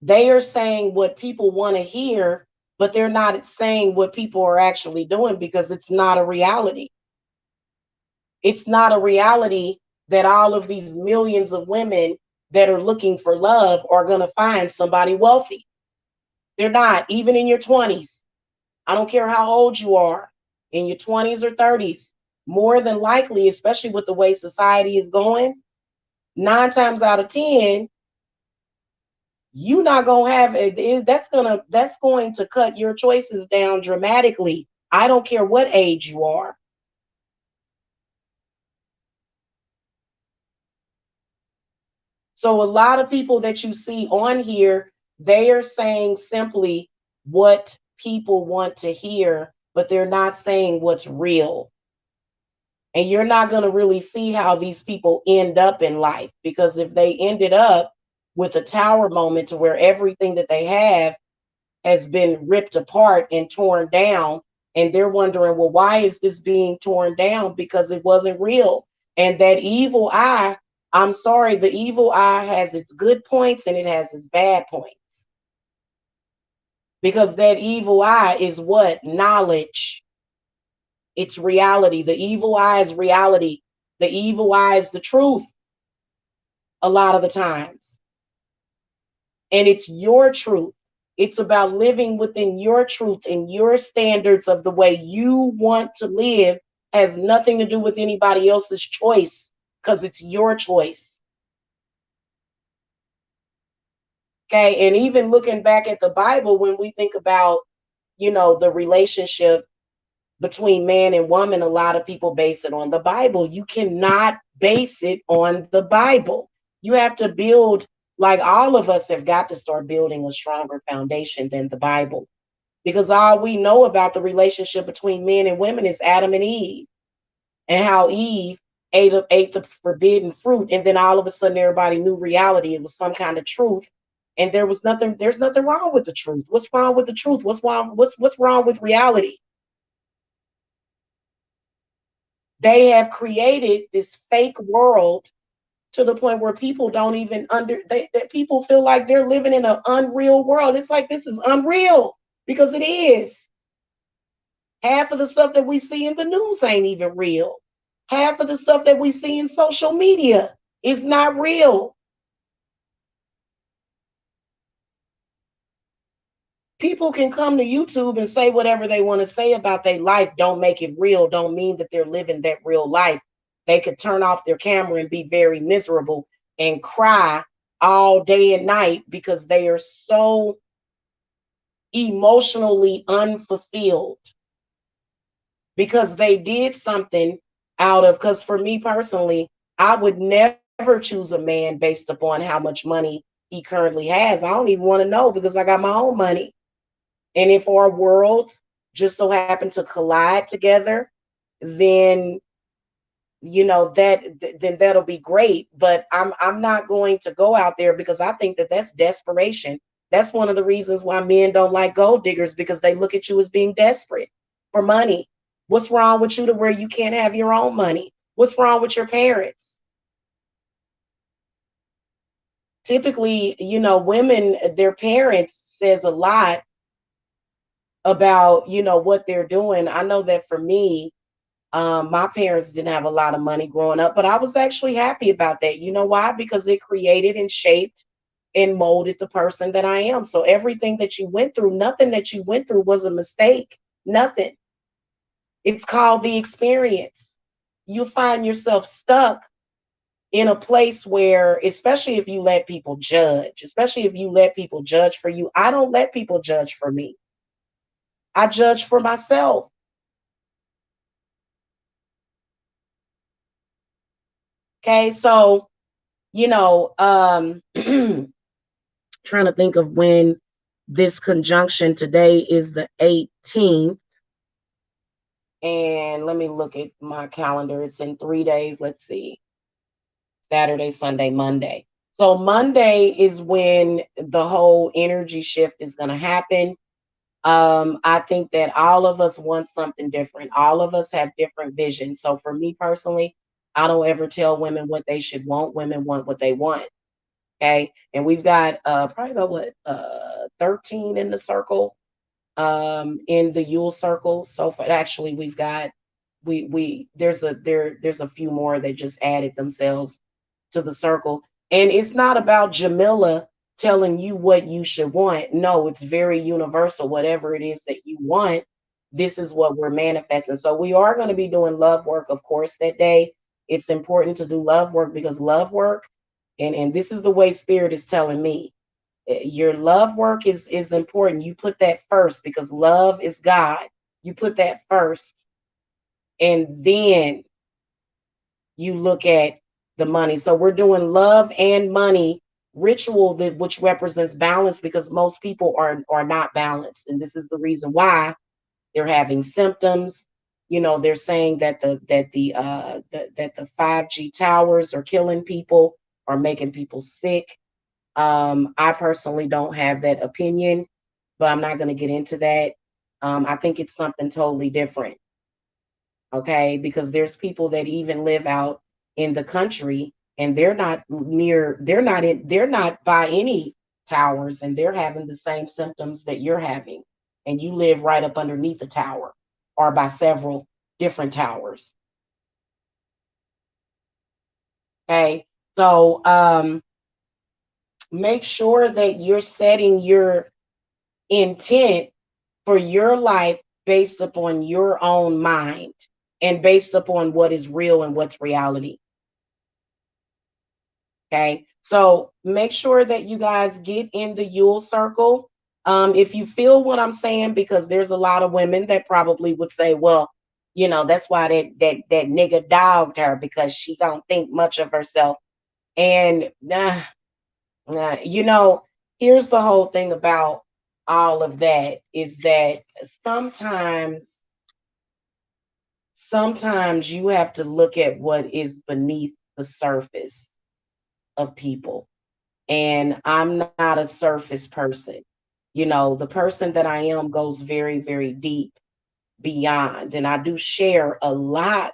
they are saying what people want to hear, but they're not saying what people are actually doing because it's not a reality. It's not a reality that all of these millions of women that are looking for love are going to find somebody wealthy. They're not, even in your 20s. I don't care how old you are, in your 20s or 30s. More than likely, especially with the way society is going, 9 times out of 10, you're not gonna have it. That's going to cut your choices down dramatically. I don't care what age you are. So a lot of people that you see on here, they are saying simply what people want to hear, but they're not saying what's real. And you're not going to really see how these people end up in life, because if they ended up with a tower moment to where everything that they have has been ripped apart and torn down, and they're wondering, well, why is this being torn down? Because it wasn't real. And that evil eye, I'm sorry, the evil eye has its good points and it has its bad points. Because that evil eye is what? Knowledge. It's reality. The evil eye is reality. The evil eye is the truth a lot of the times. And it's your truth. It's about living within your truth and your standards of the way you want to live, has nothing to do with anybody else's choice, because it's your choice. Okay. And even looking back at the Bible, when we think about, the relationship between man and woman, a lot of people base it on the Bible. You cannot base it on the Bible. You have to build, like all of us have got to start building a stronger foundation than the Bible. Because all we know about the relationship between men and women is Adam and Eve, and how Eve ate the forbidden fruit, and then all of a sudden everybody knew reality. It was some kind of truth, and there's nothing wrong with the truth. What's wrong with the truth? What's wrong with reality? They have created this fake world to the point where people don't even that people feel like they're living in an unreal world. It's like, this is unreal, because it is. Half of the stuff that we see in the news ain't even real. Half of the stuff that we see in social media is not real. People can come to YouTube and say whatever they want to say about their life. Don't make it real. Don't mean that they're living that real life. They could turn off their camera and be very miserable and cry all day and night because they are so emotionally unfulfilled, because they did something out of, because for me personally, I would never choose a man based upon how much money he currently has. I don't even want to know, because I got my own money. And if our worlds just so happen to collide together, then then that'll be great. But I'm not going to go out there, because I think that that's desperation. That's one of the reasons why men don't like gold diggers, because they look at you as being desperate for money. What's wrong with you to where you can't have your own money? What's wrong with your parents? Typically, women, their parents says a lot about, what they're doing. I know that for me, my parents didn't have a lot of money growing up, but I was actually happy about that. You know why? Because it created and shaped and molded the person that I am. So everything that you went through, nothing that you went through was a mistake. Nothing. It's called the experience. You find yourself stuck in a place where, especially if you let people judge, especially if you let people judge for you. I don't let people judge for me. I judge for myself. Okay, so trying to think of when this conjunction, today is the 18th, and let me look at my calendar. It's in 3 days. Let's see. Saturday, Sunday, Monday. So Monday is when the whole energy shift is going to happen. I think that all of us want something different. All of us have different visions. So for me personally, I don't ever tell women what they should want. Women want what they want. Okay. And we've got probably about what 13 in the circle. in the Yule circle. So for actually we've got we there's a few more that just added themselves to the circle. And it's not about Jamila telling you what you should want. No, it's very universal. Whatever it is that you want, this is what we're manifesting. So we are going to be doing love work, of course, that day. It's important to do love work because love work, and this is the way spirit is telling me. Your love work is important. You put that first because love is God. You put that first, and then you look at the money. So we're doing love and money ritual that which represents balance because most people are not balanced, and this is the reason why they're having symptoms. You know, they're saying that the 5G towers are killing people, are making people sick. I personally don't have that opinion, but I'm not going to get into that. I think it's something totally different. Okay, because there's people that even live out in the country and they're not by any towers and they're having the same symptoms that you're having, and you live right up underneath the tower or by several different towers. Okay, so make sure that you're setting your intent for your life based upon your own mind and based upon what is real and what's reality. Okay. So make sure that you guys get in the Yule circle. If you feel what I'm saying, because there's a lot of women that probably would say, well, that's why that nigga dogged her because she don't think much of herself. And you know, here's the whole thing about all of that is that sometimes you have to look at what is beneath the surface of people. And I'm not a surface person. The person that I am goes very, very deep beyond. And I do share a lot,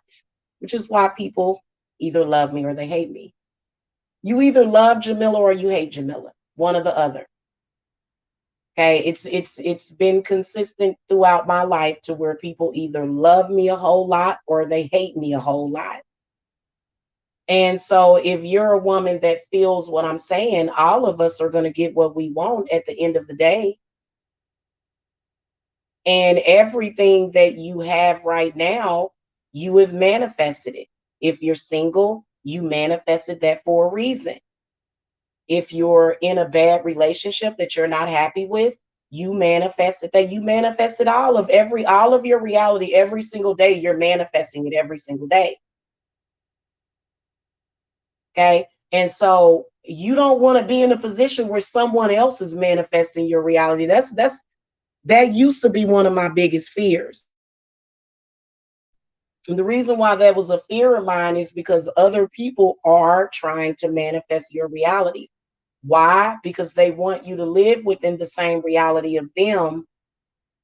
which is why people either love me or they hate me. You either love Jamila or you hate Jamila, one or the other. Okay, it's been consistent throughout my life to where people either love me a whole lot or they hate me a whole lot. And so if you're a woman that feels what I'm saying, all of us are going to get what we want at the end of the day. And everything that you have right now, you have manifested it. If you're single, you manifested that for a reason. If you're in a bad relationship that you're not happy with, you manifested that. You manifested all of your reality every single day. You're manifesting it every single day. Okay. And so you don't want to be in a position where someone else is manifesting your reality. That used to be one of my biggest fears. And the reason why that was a fear of mine is because other people are trying to manifest your reality. Why? Because they want you to live within the same reality of them.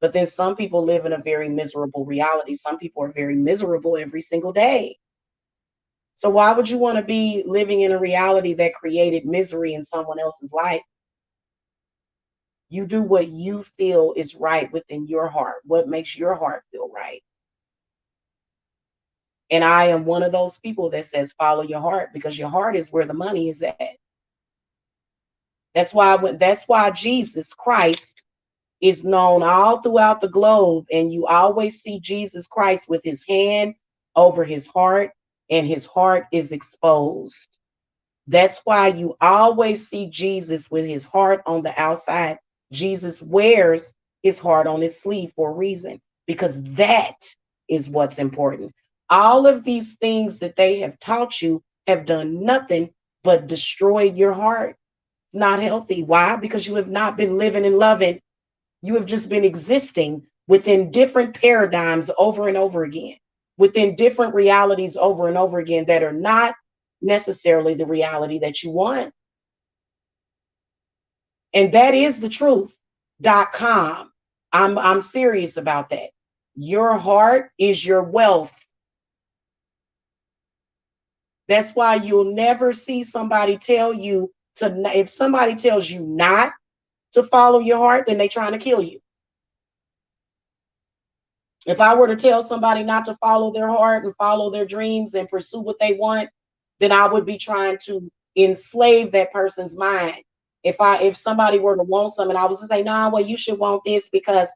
But then some people live in a very miserable reality. Some people are very miserable every single day. So why would you want to be living in a reality that created misery in someone else's life? You do what you feel is right within your heart, what makes your heart feel right. And I am one of those people that says follow your heart because your heart is where the money is at. That's why Jesus Christ is known all throughout the globe, and you always see Jesus Christ with his hand over his heart, and his heart is exposed. That's why you always see Jesus with his heart on the outside. Jesus wears his heart on his sleeve for a reason, because that is what's important. All of these things that they have taught you have done nothing but destroy your heart. Not healthy. Why? Because you have not been living and loving. You have just been existing within different paradigms over and over again, within different realities over and over again that are not necessarily the reality that you want. And that is the truth.com. I'm serious about that. Your heart is your wealth. That's why you'll never see somebody tell you to, if somebody tells you not to follow your heart, then they're trying to kill you. If I were to tell somebody not to follow their heart and follow their dreams and pursue what they want, then I would be trying to enslave that person's mind. If somebody were to want something, I was to say, nah, well, you should want this because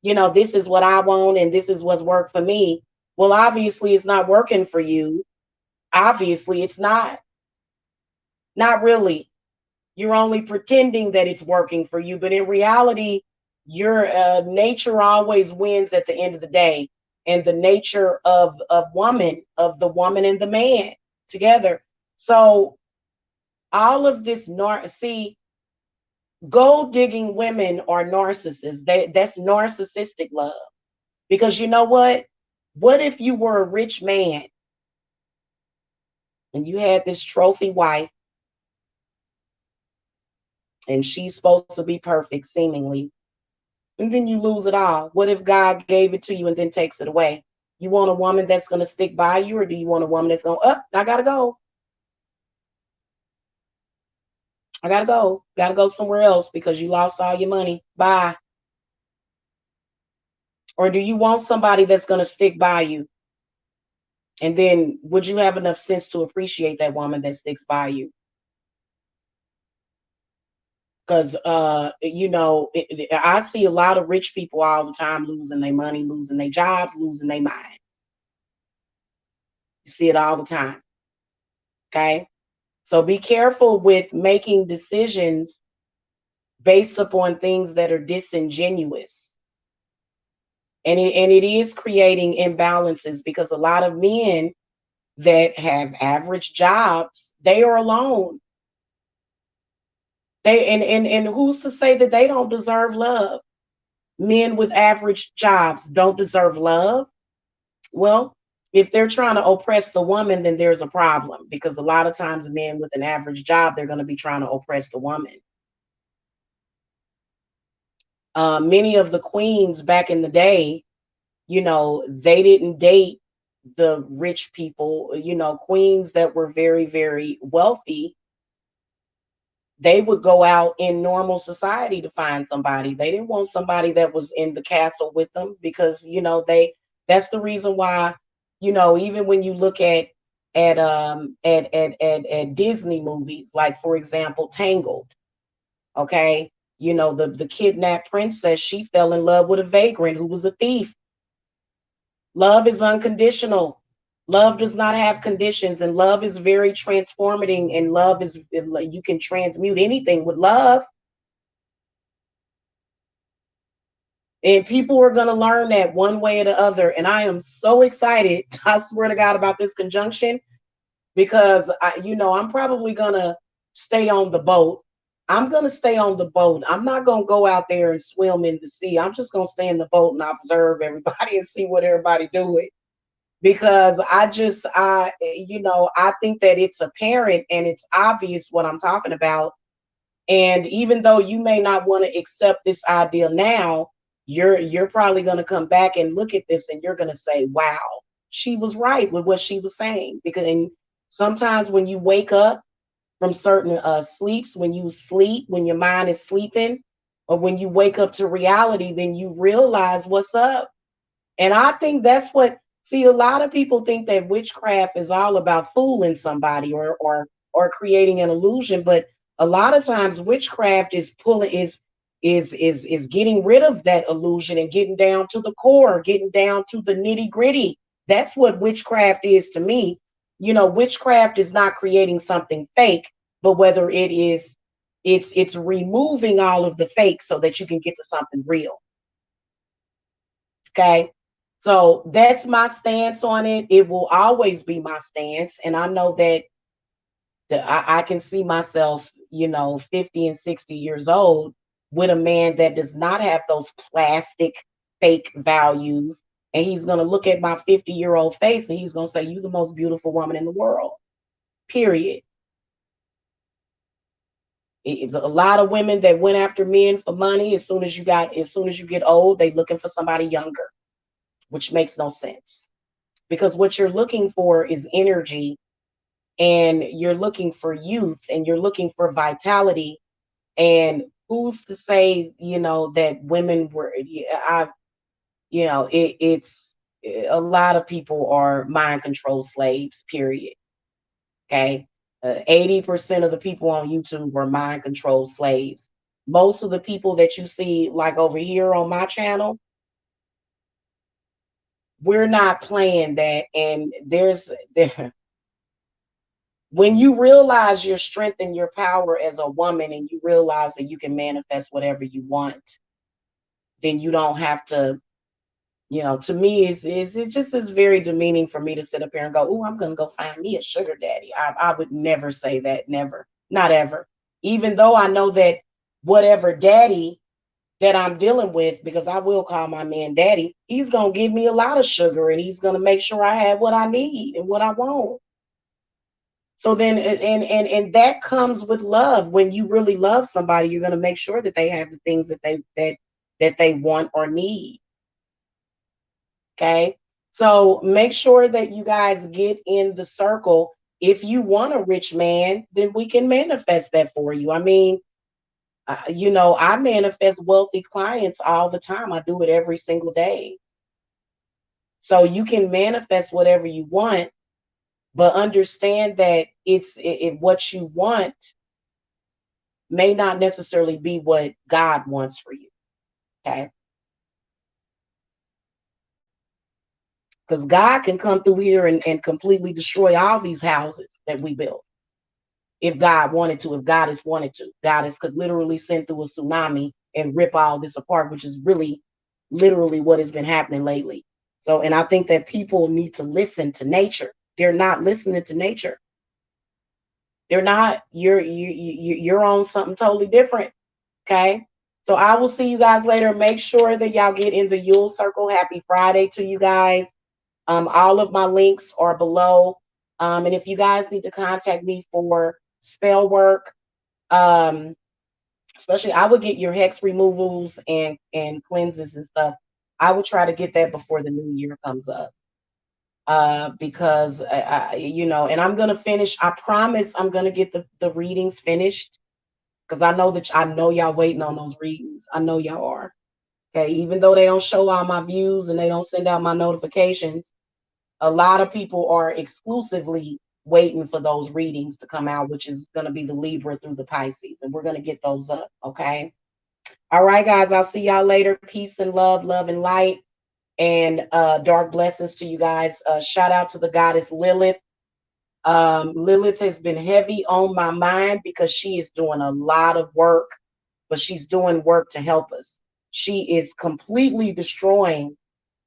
this is what I want and this is what's worked for me. Well, obviously it's not working for you. Obviously it's not. Not really. You're only pretending that it's working for you, but in reality, your nature always wins at the end of the day. And the nature of the woman and the man together. So all of this see, gold digging women are narcissists. That's narcissistic love. Because you know what? What if you were a rich man and you had this trophy wife and she's supposed to be perfect seemingly, and then you lose it all? What if God gave it to you and then takes it away? You want a woman that's going to stick by you, or do you want a woman that's going, I gotta go. I gotta go. Gotta go somewhere else because you lost all your money. Bye. Or do you want somebody that's going to stick by you? And then would you have enough sense to appreciate that woman that sticks by you? Because I see a lot of rich people all the time losing their money, losing their jobs, losing their mind. You see it all the time. Okay. So be careful with making decisions based upon things that are disingenuous. And it is creating imbalances because a lot of men that have average jobs, they are alone. And who's to say that they don't deserve love? Men with average jobs don't deserve love. Well, if they're trying to oppress the woman, then there's a problem because a lot of times men with an average job, they're going to be trying to oppress the woman. Many of the queens back in the day, they didn't date the rich people. Queens that were very, very wealthy, they would go out in normal society to find somebody. They didn't want somebody that was in the castle with them because that's the reason why, even when you look at Disney movies, like for example, Tangled, okay? The kidnapped princess, she fell in love with a vagrant who was a thief. Love is unconditional. Love does not have conditions, and love is very transforming. And love is, you can transmute anything with love. And people are going to learn that one way or the other. And I am so excited, I swear to God, about this conjunction because I'm probably going to stay on the boat. I'm going to stay on the boat. I'm not going to go out there and swim in the sea. I'm just going to stay in the boat and observe everybody and see what everybody doing because I think that it's apparent and it's obvious what I'm talking about. And even though you may not want to accept this idea now, you're probably going to come back and look at this and you're going to say, wow, she was right with what she was saying. Because and sometimes when you wake up from certain sleeps, when you sleep, when your mind is sleeping, or when you wake up to reality, then you realize what's up. And I think that's what, see, a lot of people think that witchcraft is all about fooling somebody or creating an illusion, but a lot of times witchcraft is pulling is getting rid of that illusion and getting down to the core, getting down to the nitty-gritty. That's what witchcraft is to me. Witchcraft is not creating something fake, but whether it's removing all of the fake so that you can get to something real. Okay. So that's my stance on it. It will always be my stance. And I know that I can see myself, 50 and 60 years old with a man that does not have those plastic fake values. And he's going to look at my 50-year-old face and he's going to say, "You the most beautiful woman in the world." Period. A lot of women that went after men for money, as soon as you get old, they looking for somebody younger, which makes no sense. Because what you're looking for is energy, and you're looking for youth, and you're looking for vitality. And who's to say that women were, It's a lot of people are mind control slaves, period. Okay. 80% of the people on YouTube are mind control slaves. Most of the people that you see, like over here on my channel, we're not playing that. And when you realize your strength and your power as a woman, and you realize that you can manifest whatever you want, then you don't have to. To me, it's just is very demeaning for me to sit up here and go, "Oh, I'm gonna go find me a sugar daddy." I would never say that, never, not ever. Even though I know that whatever daddy that I'm dealing with, because I will call my man daddy, he's gonna give me a lot of sugar, and he's gonna make sure I have what I need and what I want. So then, and that comes with love. When you really love somebody, you're gonna make sure that they have the things that they want or need. Okay. So make sure that you guys get in the circle. If you want a rich man, then we can manifest that for you. I mean, I manifest wealthy clients all the time. I do it every single day. So you can manifest whatever you want, but understand that what you want may not necessarily be what God wants for you. Okay. Because God can come through here and completely destroy all these houses that we built. If God wanted to, if God has wanted to. God is could literally send through a tsunami and rip all this apart, which is really literally what has been happening lately. So, and I think that people need to listen to nature. They're not listening to nature. They're not. You're on something totally different. Okay. So I will see you guys later. Make sure that y'all get in the Yule Circle. Happy Friday to you guys. All of my links are below. And if you guys need to contact me for spell work, um, especially I would get your hex removals and cleanses and stuff. I would try to get that before the new year comes up. Because and I'm gonna finish. I promise I'm gonna get the readings finished because I know y'all waiting on those readings. I know y'all are. Okay, even though they don't show all my views and they don't send out my notifications, a lot of people are exclusively waiting for those readings to come out, which is going to be the Libra through the Pisces, and we're going to get those up. Okay. All right, guys. I'll see y'all later. Peace and love, love and light, and dark blessings to you guys. Shout out to the goddess Lilith. Lilith has been heavy on my mind because she is doing a lot of work, but she's doing work to help us. She is completely destroying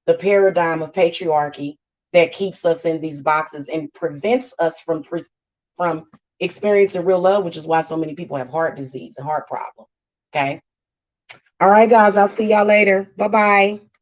the paradigm of patriarchy that keeps us in these boxes and prevents us from experiencing real love, which is why so many people have heart disease and heart problems. Okay. All right, guys. I'll see y'all later. Bye bye.